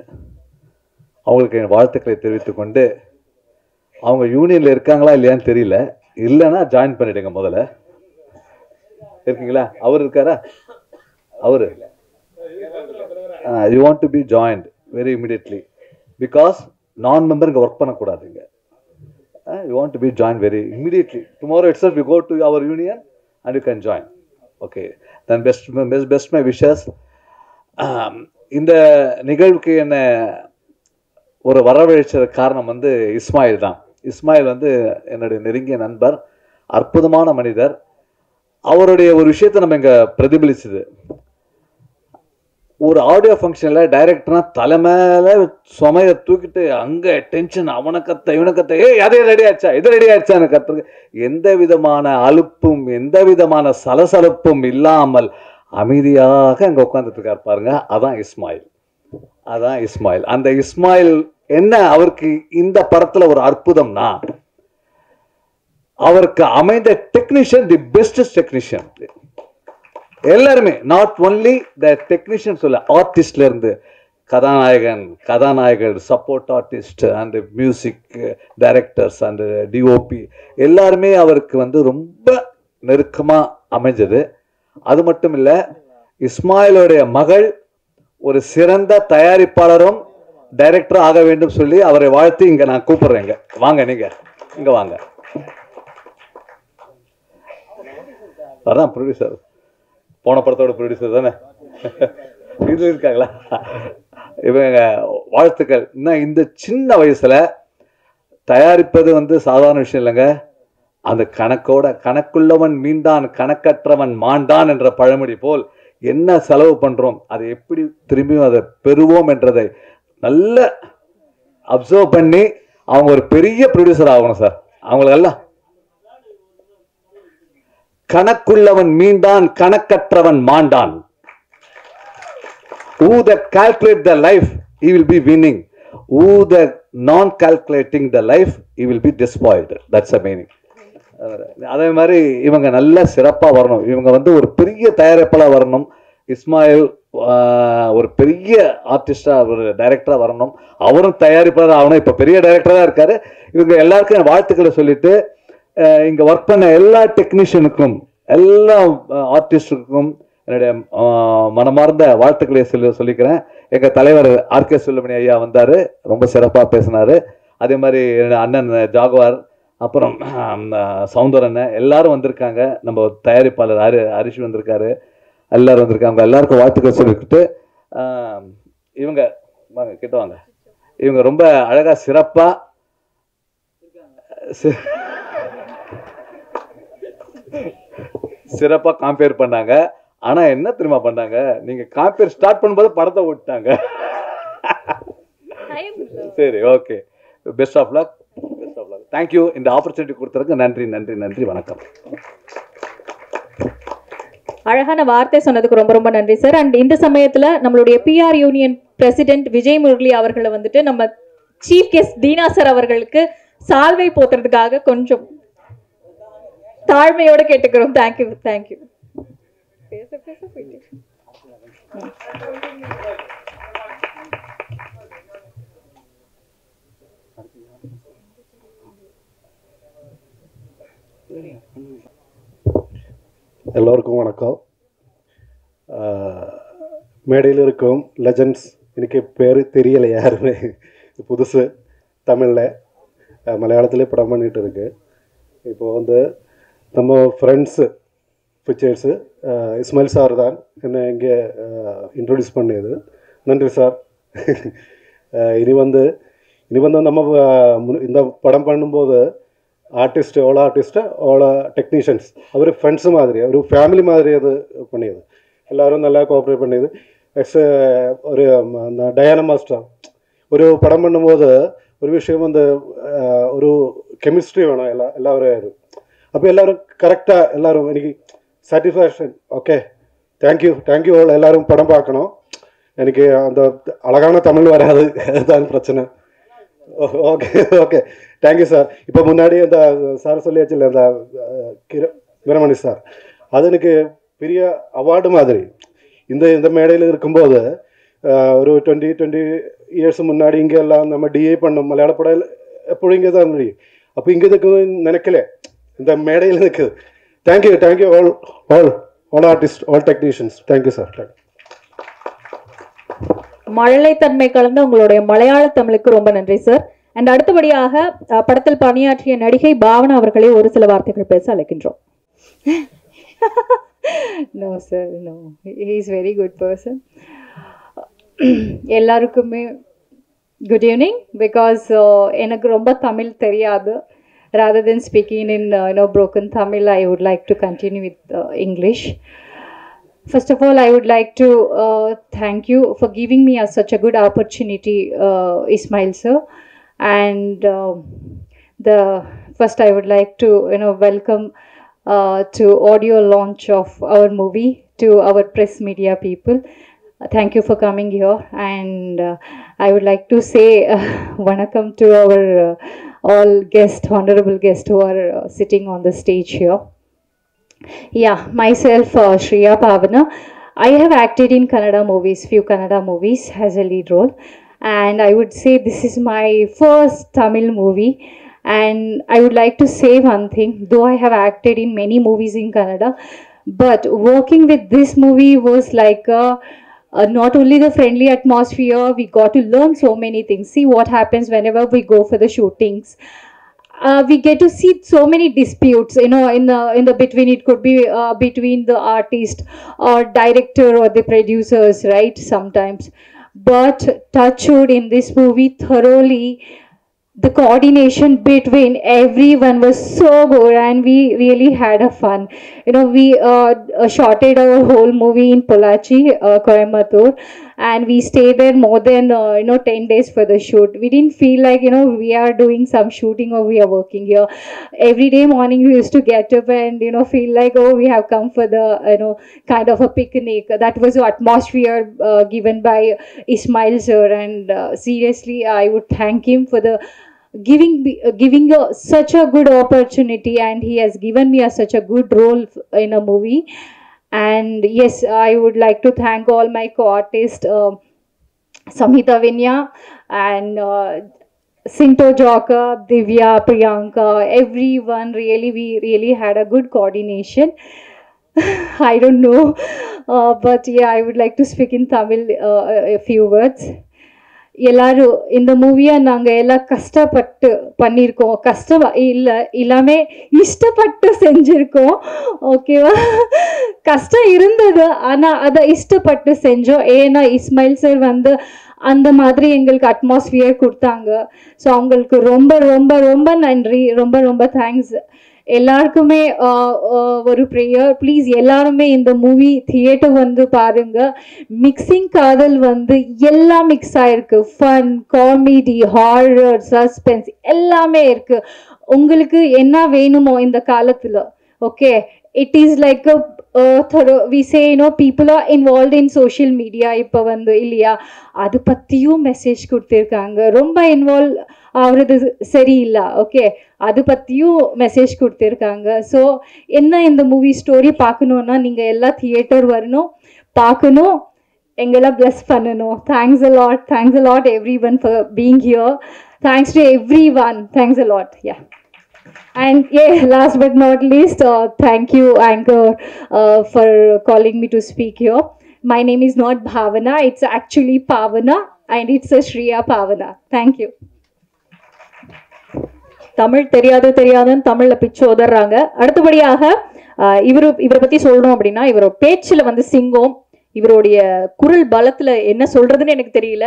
அவங்களுக்கு என் வாழ்த்துக்களை தெரிவித்துக் கொண்டு, அவங்க யூனியனில் இருக்காங்களா இல்லையான்னு தெரியல, இல்லைன்னா ஜாயின் பண்ணிடுங்க. முதல்ல இருக்கீங்களா? அவர் இருக்காரா? அவர் you want to be joined very immediately because non-member இங்கே work பண்ணக்கூடாதுங்க. You want to be joined very immediately. Tomorrow itself you go to our union and you can join. Okay, then best my wishes. இந்த நிகழ்வுக்கு என்ன ஒரு வரவழைச்ச காரணம் இஸ்மாயில் தான். இஸ்மாயில் என்னுடைய நெருங்கிய நண்பர், அற்புதமான மனிதர். அவருடைய ஒரு விஷயத்தை நம்ம இங்கே பிரதிபலிச்சுது. ஒரு ஆடியோ ஃபங்க்ஷனில் டைரக்டர்னா தலை மேலே சுமையை தூக்கிட்டு அங்கே டென்ஷன், அவனை கத்த இவனை கத்த, அதே ரெடி ஆச்சா இது ரெடி ஆச்சான்னு கத்துறது, எந்த விதமான அலுப்பும் எந்த விதமான சலசலப்பும் இல்லாமல் அமைதியாக அங்கே உட்காந்துட்டு இருக்கார் பாருங்க. அதான் இஸ்மாயில், அதான் இஸ்மாயில். அந்த இஸ்மாயில் என்ன அவருக்கு இந்த படத்தில் ஒரு அற்புதம்னா, அவருக்கு அமைந்த டெக்னீஷியன் தி பெஸ்ட் டெக்னீஷியன். எல்லாருமே நாட் ஒன்லி த டெக்னீஷியன் சொல்ல, ஆர்டிஸ்ட்ல இருந்து கதாநாயகர், support artist and music directors and DOP எல்லாருமே அவருக்கு வந்து ரொம்ப நெருக்கமாக அமைஞ்சது. அது மட்டும் இல்லை, இஸ்மாயிலுடைய மகள் ஒரு சிறந்த தயாரிப்பாளரும் டைரக்டரும் ஆக வேண்டும் சொல்லி அவரை வாழ்த்து இங்கே நான் கூப்பிடுறேங்க. வாங்க, நீங்கள் இங்கே வாங்க. அதான் ப்ரொடியூசர், போன படத்தோட ப்ரொடியூசர் தானே இது இருக்காங்களா? இவங்க வாழ்த்துக்கள். இன்னும் இந்த சின்ன வயசுல தயாரிப்பது வந்து சாதாரண விஷயம் இல்லைங்க. அந்த கணக்குள்ளவன் மீண்டான், கணக்கற்றவன் மாண்டான் என்ற பழமொழி போல் என்ன செலவு பண்றோம், அதை எப்படி திரும்பியும் அதை பெறுவோம் என்றதை நல்ல அப்சர்வ் பண்ணி அவங்க ஒரு பெரிய ப்ரொடியூசர் ஆகணும் சார். அவங்களுக்கெல்லாம் கணக்குள்ளவன் மீண்டான், கணக்கற்றவன் மாண்டான். Who that calculate the life, he will be winning. Who that non-calculating the life, he will be despoiled. That's the meaning. அதே மாதிரி இவங்க நல்ல சிறப்பாக வரணும். இவங்க வந்து ஒரு பெரிய தயாரிப்பாளர் வரணும். இஸ்மாயில் ஒரு பெரிய ஆர்டிஸ்டாக, ஒரு டைரக்டராக வரணும். அவரும் தயாரிப்பாளர் ஆகணும். இப்போ பெரிய டைரக்டராக இருக்காரு. இவங்க எல்லாருக்கும் வாழ்த்துக்களை சொல்லிட்டு, இங்கே ஒர்க் பண்ண எல்லா டெக்னீஷியனுக்கும், எல்லா ஆர்டிஸ்டுக்கும் என்னுடைய மனமார்ந்த வாழ்த்துக்களை சொல்லிக்கிறேன். எங்கள் தலைவர் ஆர்கே சுல்லமணி ஐயா வந்தார், ரொம்ப சிறப்பாக பேசினார். அதே மாதிரி என்னுடைய அண்ணன் ஜாகுவார், அப்புறம் சவுந்தரன் எல்லாரும் வந்திருக்காங்க. நம்ம தயாரிப்பாளர் ஹரிஷ் வந்திருக்காரு, எல்லாரும் வந்திருக்காங்க. எல்லாருக்கும் வாழ்த்துக்கள் சொல்லிக்கிட்டு, இவங்க வாங்க கிட்ட வாங்க. இவங்க ரொம்ப அழகாக சிறப்பாக காம்பேர் பண்ணாங்க. ஆனா என்ன தெரியுமா பண்ணாங்க, நீங்க காம்பேர் ஸ்டார்ட் பண்ணும்போது படத்தை ஓட்டாங்க. சரி, okay, best of luck. Thank you. இந்த ஆப்பர்ச்சுனிட்டி கொடுத்ததுக்கு நன்றி நன்றி நன்றி. வணக்கம். அழகான வார்த்தை சொன்னதுக்கு ரொம்ப ரொம்ப நன்றி சார். அண்ட் இந்த சமயத்துல நம்மளுடைய PR union president Vijay Murali அவர்களை வந்துட்டு நம்ம சீஃப் கெஸ்ட் தீனா சார் அவர்களுக்கு சால்வை போத்துறதுக்காக கொஞ்சம் தாழ்மையோட கேட்டுக்கிறோம். Thank you thank you. எல்லோருக்கும் வணக்கம். மேடையில் இருக்கும் லெஜண்ட்ஸ், எனக்கு பேர் தெரியல யாருமே, புதுசு தமிழில் மலையாளத்திலே படம் பண்ணிகிட்டு இருக்கு. இப்போது வந்து நம்ம ஃப்ரெண்ட்ஸு பிக்சர்ஸு இஸ்மாயில் சார் தான் என்னை இங்கே இன்ட்ரொடியூஸ் பண்ணியது. நன்றி சார். இனி வந்து நம்ம இந்த படம் பண்ணும்போது ஆர்டிஸ்ட்டு ஓல டெக்னீஷியன்ஸ் அவர் ஃப்ரெண்ட்ஸு மாதிரி, ஒரு ஃபேமிலி மாதிரி அது பண்ணியது. எல்லோரும் நல்லா கோஆப்ரேட் பண்ணியது. ஒரு அந்த டயானா மாஸ்டர் ஒரு படம் பண்ணும்போது ஒரு விஷயம் வந்து ஒரு கெமிஸ்ட்ரி வேணும் எல்லாரும். அப்போ எல்லோரும் கரெக்டாக எல்லோரும் எனக்கு சாட்டிஸ்ஃபேக்ஷன். Okay, thank you all. எல்லோரும் படம் பார்க்கணும். எனக்கு அந்த அழகான தமிழ் வராது, அதுதான் பிரச்சனை. Okay thank you sir. இப்போ முன்னாடி அந்த சார் சொல்லியாச்சுல்ல, அந்த வீரமணி சார், அது எனக்கு பெரிய அவார்டு மாதிரி. இந்த மேடையில் இருக்கும்போது ஒரு 20 இயர்ஸ் முன்னாடி இங்கே எல்லாம் நம்ம DA பண்ணோம் மலையாள படம் எப்போழும் இங்கே தான் முடியும். அப்போ இங்கே இருக்குன்னு நினைக்கல, இந்த மேடையில் இருக்குது. Thank you all artist, all technicians. Thank you sir. மழலைத்தன்மை கலந்த உங்களுடைய மலையாள தமிழுக்கு ரொம்ப நன்றி சார். அண்ட் அடுத்தபடியாக படத்தில் பணியாற்றிய நடிகை பாவனா அவர்களை ஒரு சில வார்த்தைகள் பேச அழைக்கின்றோம். No sir, no. He is very good person. எல்லாருக்குமே good evening, because எனக்கு ரொம்ப தமிழ் தெரியாது. Rather than speaking in broken Tamil, I would like to continue with English. First of all, I would like to thank you for giving me such a good opportunity, Ismail sir. And first I would like to welcome to audio launch of our movie to our press media people. Thank you for coming here, and I would like to say vanakkam to our all guests, honorable guests who are sitting on the stage here. Yeah, myself Shriya Pavana. I have acted in Kannada movies, few Kannada movies as a lead role, and I would say this is my first Tamil movie. And I would like to say one thing, though I have acted in many movies in Kannada, but working with this movie was like not only the friendly atmosphere, we got to learn so many things. See what happens whenever we go for the shootings. We get to see so many disputes, in the between. It could be between the artist or director or the producers, right? Sometimes, but touchwood, in this movie, thoroughly the coordination between everyone was so good, and we really had a fun. We shotted our whole movie in Pollachi, Coimbatore, and we stayed there more than 10 days for the shoot. We didn't feel like we are doing some shooting or we are working here. Every day morning we used to get up and feel like, oh, we have come for the kind of a picnic. That was the atmosphere given by Ismail sir, and seriously I would thank him for the giving such a good opportunity, and he has given me such a good role in a movie. And yes, I would like to thank all my co-artists, Samhita Vinya and Sinto Joka, Divya, Priyanka, everyone. Really, we really had a good coordination. I don't know, but yeah, I would like to speak in Tamil a few words. எல்லாரும் இந்த மூவியை நாங்கள் எல்லாம் கஷ்டப்பட்டு பண்ணியிருக்கோம். கஷ்டம் இல்லை, எல்லாமே இஷ்டப்பட்டு செஞ்சுருக்கோம். ஓகேவா? கஷ்டம் இருந்தது, ஆனால் அதை இஷ்டப்பட்டு செஞ்சோம். ஏன்னா இஸ்மாயில் சார் அந்த மாதிரி எங்களுக்கு அட்மாஸ்பியர் கொடுத்தாங்க. ஸோ அவங்களுக்கு ரொம்ப ரொம்ப ரொம்ப நன்றி, ரொம்ப ரொம்ப தேங்க்ஸ். எல்லாருக்குமே ஒரு ப்ரேயர், ப்ளீஸ் எல்லாருமே இந்த மூவி தியேட்டர் பாருங்க. மிக்சிங் காதல் எல்லாம் மிக்ஸ் ஆயிருக்கு. ஃபன், காமெடி, ஹாரர், சஸ்பென்ஸ் எல்லாமே இருக்கு. உங்களுக்கு என்ன வேணுமோ இந்த காலத்துல, okay, it is like a we say people are involved in social media. இப்போ இல்லையா, அது பற்றியும் மெசேஜ் கொடுத்துருக்காங்க. ரொம்ப இன்வால்வ் ஆகுறது சரியில்லை, ஓகே, அது பற்றியும் மெசேஜ் கொடுத்துருக்காங்க. ஸோ என்ன, இந்த மூவி ஸ்டோரி பார்க்கணுன்னா நீங்கள் எல்லாம் தியேட்டர் வரணும், பார்க்கணும், எங்கெல்லாம் பிளஸ் பண்ணணும். Thanks a lot everyone for being here. Thanks to everyone, thanks a lot. Yeah. And yeah, last but not least, thank you, Anchor, for calling me to speak here. My name is not Bhavana, it's actually Pavana, and it's a Shriya Pavana. Thank you. Tamil தெரியாதுன்னு தமிழ்ல பிச்சு உதறாங்க. அடுத்தபடியாக இவரை பத்தி சொல்லணும் அப்படின்னா, இவரோட பேச்சுல சிங்கம், இவருடைய குரல் பலத்துல என்ன சொல்றதுன்னு எனக்கு தெரியல.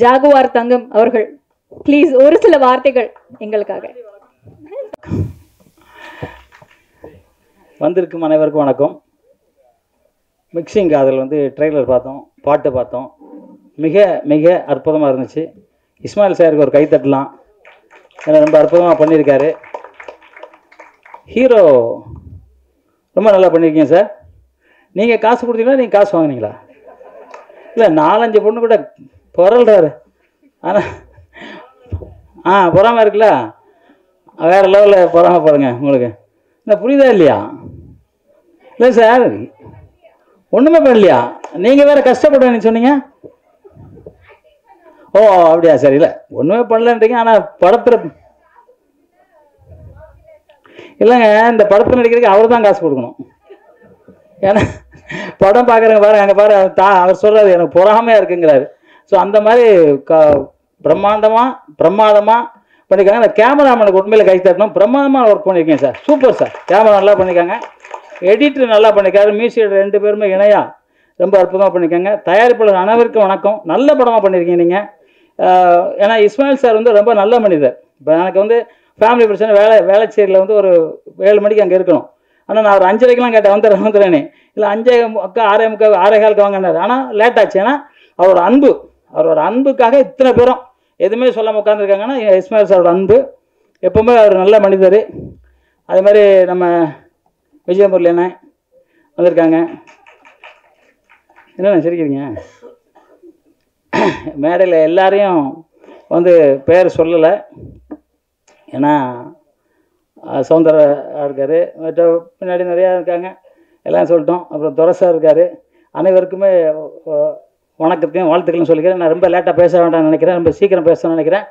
ஜாகுவார் தங்கம் அவர்கள், ப்ளீஸ் ஒரு சில வார்த்தைகள் எங்களுக்காக. வந்திருக்கும் அனைவருக்கும் வணக்கம். மிக்சிங் காதல் ட்ரெய்லர் பார்த்தோம், பாட்டு பார்த்தோம், மிக மிக அற்புதமாக இருந்துச்சு. இஸ்மாயில் சாருக்கு ஒரு கைத்தட்டலாம், ஏன்னா ரொம்ப அற்புதமாக பண்ணியிருக்காரு. ஹீரோ ரொம்ப நல்லா பண்ணியிருக்கீங்க சார். நீங்கள் காசு கொடுத்தீங்களா, நீங்கள் காசு வாங்கினீங்களா? இல்லை, 4-5 பொண்ணு கூட புரள்றாரு, ஆனால் பொறாமல் இருக்குல்ல, வேறு லெவலில் பொறாமல் பாருங்க. உங்களுக்கு இந்த புரியுதா இல்லையா? இல்லை சார், ஒன்றுமே பண்ணலையா? நீங்கள் வேறு கஷ்டப்படுவேன்னு சொன்னீங்க. ஓ அப்படியா? சரி, இல்லை ஒன்றுமே பண்ணலன்றீங்க, ஆனால் படத்தில் இல்லைங்க, இந்த படத்தில் நடிக்கிறதுக்கு அவர் தான் காசு கொடுக்கணும். ஏன்னா படம் பார்க்குறவங்க பாருங்க, அங்கே பாரு, அவர் சொல்கிறாரு எனக்கு பொறாமையாக இருக்குங்கிறாரு. ஸோ அந்த மாதிரி பிரமாதமாக பண்ணியிருக்காங்க. அந்த கேமராமேனுக்கு உண்மையில் கை தட்டணும், பிரமாதமாக ஒர்க் பண்ணியிருக்கேன் சார். சூப்பர் சார், கேமரா நல்லா பண்ணியிருக்காங்க, எடிட்டர் நல்லா பண்ணியிருக்காரு, மியூசிக் 2 பேருமே இணையா ரொம்ப அற்புதமாக பண்ணியிருக்காங்க. தயாரிப்பாளர் அனைவருக்கும் வணக்கம், நல்ல படமாக பண்ணியிருக்கீங்க நீங்கள். ஏன்னா இஸ்மாயில் சார் ரொம்ப நல்ல மனிதர். இப்போ எனக்கு ஃபேமிலி பிரச்சனை, வேலைச்சேரியில் ஒரு 7 மணிக்கு அங்கே இருக்கணும். ஆனால் நான் ஒரு 5:30க்கெலாம் கேட்டேன், வந்துடுறேனே. இல்லை 5:45 6:45 வாங்கினார். ஆனால் லேட் ஆச்சு. ஏன்னா அவரோட அன்புக்காக இத்தனை பேரும் எதுவுமே சொல்லாமல் உட்காந்துருக்காங்கன்னா இஸ்மாயில் சாரோட அன்பு. எப்பவுமே அவர் நல்ல மனிதர். அதே மாதிரி நம்ம விஜயமுரளி அண்ணன் வந்திருக்காங்க. என்னென்ன சிரிக்கிறீங்க? மேடையில் எல்லாரையும் பேர் சொல்லலை, ஏன்னா சௌந்தரா இருக்கார், மற்ற பின்னாடி நிறையா இருக்காங்க, எல்லாம் சொல்லிட்டோம். அப்புறம் துரசா இருக்கார், அனைவருக்குமே வணக்கத்தையும் வாழ்த்துக்களையும் சொல்லிக்கிறேன். நான் ரொம்ப லேட்டாக பேச வேண்டாம்னு நினைக்கிறேன், ரொம்ப சீக்கிரம் பேசணும்னு நினைக்கிறேன்.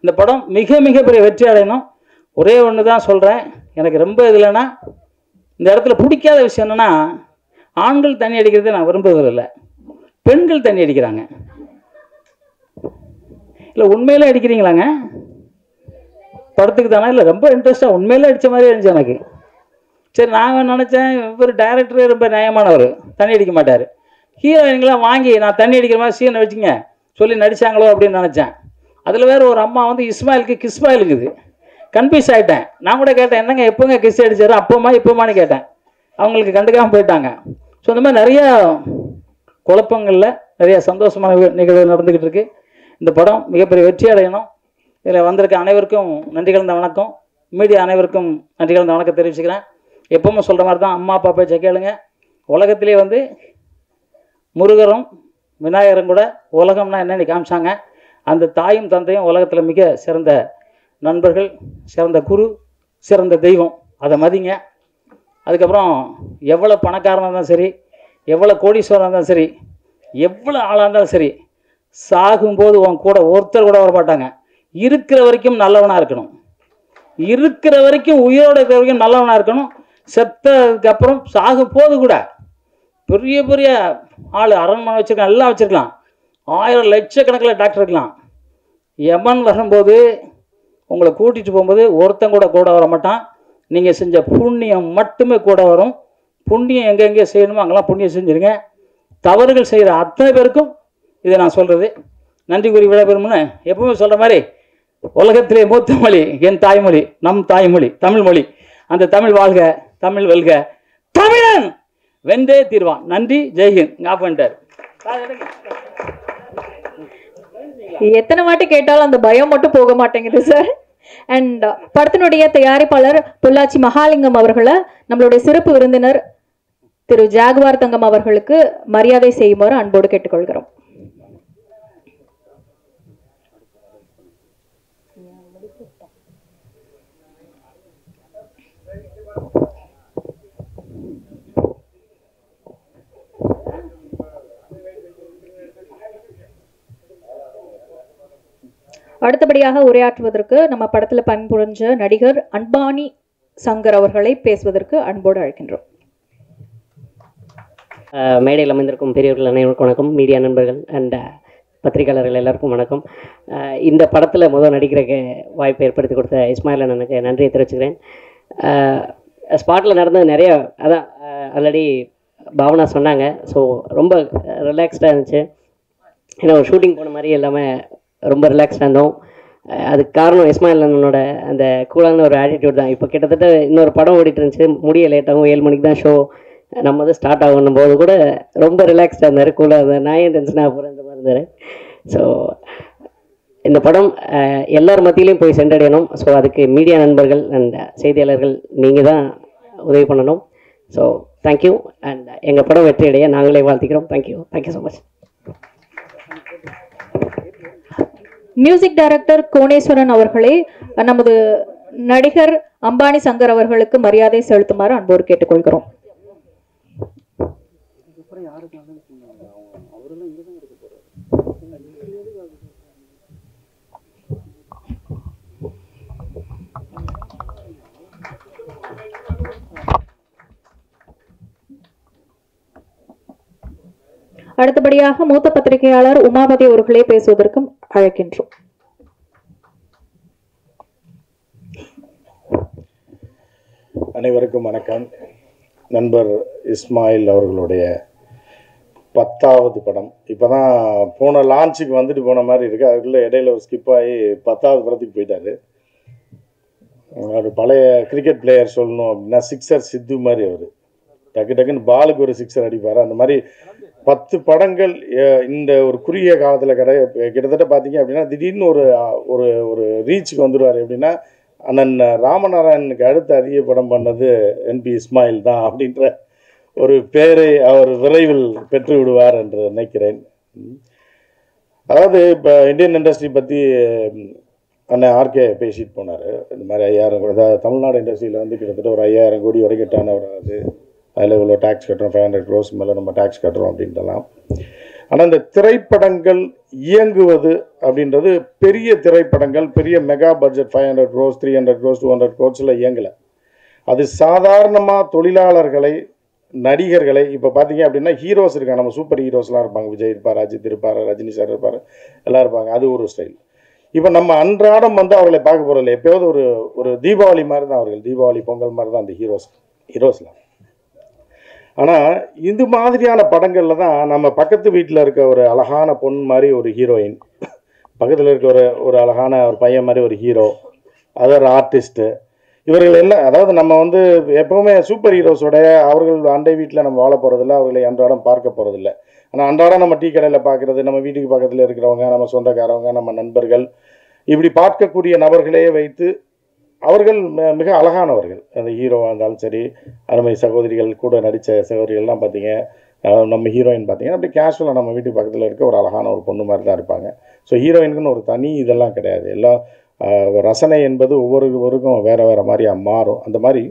இந்த படம் மிக மிகப்பெரிய வெற்றி அடையணும். ஒரே ஒன்று தான் சொல்கிறேன், எனக்கு ரொம்ப இதுலன்னா இந்த இடத்துல பிடிக்காத விஷயம் என்னென்னா, ஆண்கள் தண்ணி அடிக்கிறதை நான் விரும்புவதில்லை, பெண்கள் தண்ணி அடிக்கிறாங்க. இல்லை உண்மையிலே அடிக்கிறீங்களாங்க படத்துக்கு தானே? இல்லை ரொம்ப இன்ட்ரெஸ்ட்டாக உண்மையிலே அடித்த மாதிரி இருந்துச்சு எனக்கு. சரி, நான் நினச்சேன் இவர் டைரக்டர் ரொம்ப நியாயமானவர், தண்ணி அடிக்க மாட்டார், ஹீரோயின்களாம் வாங்கி நான் தண்ணி அடிக்கிற மாதிரி சீனை வச்சுங்க சொல்லி நடித்தாங்களோ அப்படின்னு நினச்சேன். அதில் வேறு ஒரு அம்மா வந்து இஸ்மாயிலுக்கு கிஸ்மாயில் இருக்குது. கன்ஃபியூஸ் ஆகிட்டேன். நான் கூட கேட்டேன், என்னங்க எப்போங்க கிஸ் அடிச்சாரு, அப்போமான்னு கேட்டேன். அவங்களுக்கு கண்டுக்காமல் போயிட்டாங்க. ஸோ இந்த மாதிரி நிறையா குழப்பங்களில் நிறைய சந்தோஷமான நிகழ்வு நடந்துக்கிட்டு இருக்கு. இந்த படம் மிகப்பெரிய வெற்றி அடையணும். இதில் வந்திருக்க அனைவருக்கும் நன்றி கலந்த வணக்கம். மீடியா அனைவருக்கும் நன்றி கலந்த வணக்கம் தெரிவிச்சுக்கிறேன். எப்பவுமே சொல்கிற மாதிரி தான், அம்மா அப்பா பேச்சை கேளுங்க. உலகத்திலே வந்து முருகரும் விநாயகரும் கூட உலகம்னா என்னென்னு காமிச்சாங்க. அந்த தாயும் தந்தையும் உலகத்தில் மிக சிறந்த நண்பர்கள், சிறந்த குரு, சிறந்த தெய்வம். அதை மதிங்க. அதுக்கப்புறம் எவ்வளோ பணக்காரனாக இருந்தாலும் சரி, எவ்வளோ கோடீஸ்வரனாக இருந்தாலும் சரி, எவ்வளோ ஆளாக இருந்தாலும் சரி, சாகும்போது உன் கூட ஒருத்தர் கூட வரமாட்டாங்க. இருக்கிற வரைக்கும் நல்லவனாக இருக்கணும், இருக்கிற வரைக்கும் உயிரோடு இருக்கிற வரைக்கும் நல்லவனாக இருக்கணும். செத்ததுக்கு அப்புறம் சாகும் போது கூட பெரிய பெரிய ஆள், அரண்மனை வச்சுருக்கலாம், எல்லாம் வச்சுருக்கலாம், 1000 லட்சக்கணக்கில் டாக்டர் இருக்கலாம். யமன் வரும்போது உங்களை கூட்டிகிட்டு போகும்போது ஒருத்தன் கூட வர மாட்டான். நீங்கள் செஞ்ச புண்ணியம் மட்டுமே கூட வரும். புண்ணியம் எங்கெங்கே செய்யணுமோ அங்கெல்லாம் புண்ணியம் செஞ்சுருங்க. தவறுகள் செய்கிற அத்தனை பேருக்கும் இதை நான் சொல்கிறது. நன்றி கூறி விடைபெறும்னு எப்பவுமே சொல்கிற மாதிரி, உலகத்திலே மூத்த மொழி என் தாய்மொழி, நம் தாய்மொழி தமிழ் மொழி. அந்த தமிழ் வாழ்க, தமிழ் வெல்க, தமிழன் வெந்தே தீர்வான். நன்றி, ஜெய்ஹிந்த். ஞாபகம் எத்தனை வாட்டி கேட்டாலும் அந்த பயம் மட்டும் போக மாட்டேங்குது சார். அண்ட் படத்தினுடைய தயாரிப்பாளர் பொள்ளாச்சி மகாலிங்கம் அவர்களை நம்மளுடைய சிறப்பு விருந்தினர் திரு ஜாகுவார் தங்கம் அவர்களுக்கு மரியாதை செய்யுமாறு அன்போடு கேட்டுக்கொள்கிறோம். அடுத்தபடியாக உரையாற்றுவதற்கு நம்ம படத்துல பணிபுரிஞ்ச நடிகர் அன்பானி சங்கர் அவர்களை பேசுவதற்கு அன்போடு அழைக்கின்றோம். மேடையில் அமைந்திருக்கும் பெரியவர்கள் அனைவருக்கும் வணக்கம். மீடியா நண்பர்கள் அண்ட் பத்திரிகையாளர்கள் எல்லாருக்கும் வணக்கம். இந்த படத்தில் முதல் நடிக்கிற வாய்ப்பை ஏற்படுத்தி கொடுத்த இஸ்மாயில் அண்ணனுக்கு நன்றியை தெரிவிச்சுக்கிறேன். ஸ்பாட்டில் நடந்தது நிறைய, அதான் ஆல்ரெடி பாவனா சொன்னாங்க. ஸோ ரொம்ப ரிலாக்ஸ்டாக இருந்துச்சு. ஏன்னா ஒரு ஷூட்டிங் போன மாதிரி எல்லாமே ரொம்ப ரிலாக்ஸ்டாக இருந்தோம். அதுக்கு காரணம் இஸ்மாயில் அண்ணனோட அந்த கூலான ஒரு ஆட்டிடியூட் தான். இப்போ கிட்டத்தட்ட இன்னொரு படம் ஓடிட்டு இருந்துச்சு, முடிய லேட்டாகும், 7 மணிக்கு தான் ஷோ, நம்ம வந்து ஸ்டார்ட் ஆகணும் போது கூட ரொம்ப ரிலாக்ஸ்டாக இருந்தார், கூலாக இருந்தார். நான் ஏன் டென்ஷனாக போகிறேன் இந்த மாதிரி இருந்தார். ஸோ இந்த படம் எல்லார் மத்தியிலையும் போய் சென்றடையணும். ஸோ அதுக்கு மீடியா நண்பர்கள் அண்ட் செய்தியாளர்கள் நீங்கள் தான் உதவி பண்ணணும். So thank you. அண்ட் எங்கள் படம் வெற்றி அடைய நாங்களே வாழ்த்திக்கிறோம். Thank you so much. Music director Koneswaran அவர்களே நமது நடிகர் அம்பானி சங்கர் அவர்களுக்கு மரியாதை செலுத்துமாறு அன்போடு கேட்டுக்கொள்கிறோம். அடுத்தபடியாக மூத்த பத்திரிகையாளர் உமாபதி அவர்களே பேசுவதற்கும் அழைக்கின்றோம். அனைவருக்கும் வணக்கம். நண்பர் இஸ்மாயில் அவர்களுடைய 10வது படம். இப்போ தான் போன லான்ச்சுக்கு வந்துட்டு போன மாதிரி இருக்குது. அதுக்குள்ளே இடையில ஒரு ஸ்கிப் ஆகி 10வது படத்துக்கு போயிட்டார். ஒரு பழைய கிரிக்கெட் பிளேயர் சொல்லணும் அப்படின்னா சிக்ஸர் சித்து மாதிரி அவர் டக்குன்னு பாலுக்கு ஒரு சிக்ஸர் அடிப்பார். அந்த மாதிரி 10 படங்கள் இந்த ஒரு குறுகிய காலத்தில் கிட்டத்தட்ட பார்த்தீங்க அப்படின்னா திடீர்னு ஒரு ஒரு ஒரு ரீச்சுக்கு வந்துடுவார். எப்படின்னா அண்ணன் ராமநாராயணனுக்கு அடுத்து அதிக படம் பண்ணது என்பி இஸ்மாயில் தான் அப்படின்ற ஒரு பேரை அவர் விரைவில் பெற்று விடுவார் என்று நினைக்கிறேன். அதாவது இப்போ இந்தியன் இண்டஸ்ட்ரி பற்றி அண்ணன் ஆர்கே பேசிட்டு போனார். இந்த மாதிரி 5000 கோடி, அதாவது தமிழ்நாடு இண்டஸ்ட்ரியில் வந்து கிட்டத்தட்ட ஒரு 5000 கோடி வரைக்கும் டர்ன் ஓவர் ஆகுது. அதில் இவ்வளோ டேக்ஸ் கட்டுறோம், 500 crores மேலே நம்ம டேக்ஸ் கட்டுறோம் அப்படின்ட்டுலாம். ஆனால் இந்த திரைப்படங்கள் இயங்குவது அப்படின்றது பெரிய திரைப்படங்கள், பெரிய mega budget 500 crores 300 crores 200 crores இயங்கலை. அது சாதாரணமாக தொழிலாளர்களை, நடிகர்களை, இப்போ பார்த்தீங்க அப்படின்னா ஹீரோஸ் இருக்காங்க, நம்ம சூப்பர் ஹீரோஸ்லாம் இருப்பாங்க, விஜய் இருப்பார், அஜித் இருப்பார், ரஜினி சார் இருப்பார், எல்லாம் இருப்பாங்க, அது ஒரு ஸ்டைல். இப்போ நம்ம அன்றாடம் வந்து அவர்களை பார்க்க போகிறதில்ல, எப்போயாவது ஒரு தீபாவளி மாதிரி தான் அவர்கள், தீபாவளி பொங்கல் மாதிரி தான் அந்த ஹீரோஸ்லாம். ஆனால் இது மாதிரியான படங்களில் தான் நம்ம பக்கத்து வீட்டில் இருக்க ஒரு அழகான பொண்ணு மாதிரி ஒரு ஹீரோயின், பக்கத்தில் இருக்க ஒரு அழகான ஒரு பையன் மாதிரி ஒரு ஹீரோ, அதர் ஆர்டிஸ்ட்டு, இவர்கள் எல்லாம், அதாவது நம்ம வந்து எப்போவுமே சூப்பர் ஹீரோஸோட அவர்கள் அண்டை வீட்டில் நம்ம வாழ போகிறதில்ல, அவர்களை அன்றாடம் பார்க்க போகிறதில்ல. ஆனால் அன்றாடம் நம்ம டீ கடையில் பார்க்குறது, நம்ம வீட்டுக்கு பக்கத்தில் இருக்கிறவங்க, நம்ம சொந்தக்காரவங்க, நம்ம நண்பர்கள், இப்படி பார்க்கக்கூடிய நபர்களே வைத்து அவர்கள் மிக அழகானவர்கள். அந்த ஹீரோவாக இருந்தாலும் சரி, அருமை சகோதரிகள் கூட நடித்த சகோதரிகள்லாம் பார்த்தீங்க, நம்ம ஹீரோயின் பார்த்தீங்கன்னா அப்படி கேஷுவலாக நம்ம வீட்டுக்கு பக்கத்தில் இருக்க ஒரு அழகான ஒரு பொண்ணு மாதிரி தான் இருப்பாங்க. ஸோ ஹீரோயினுக்குன்னு ஒரு தனி இதெல்லாம் கிடையாது. எல்லாம் ரசனை என்பது ஒவ்வொருவருக்கும் வேறு வேறு மாதிரியாக மாறும். அந்த மாதிரி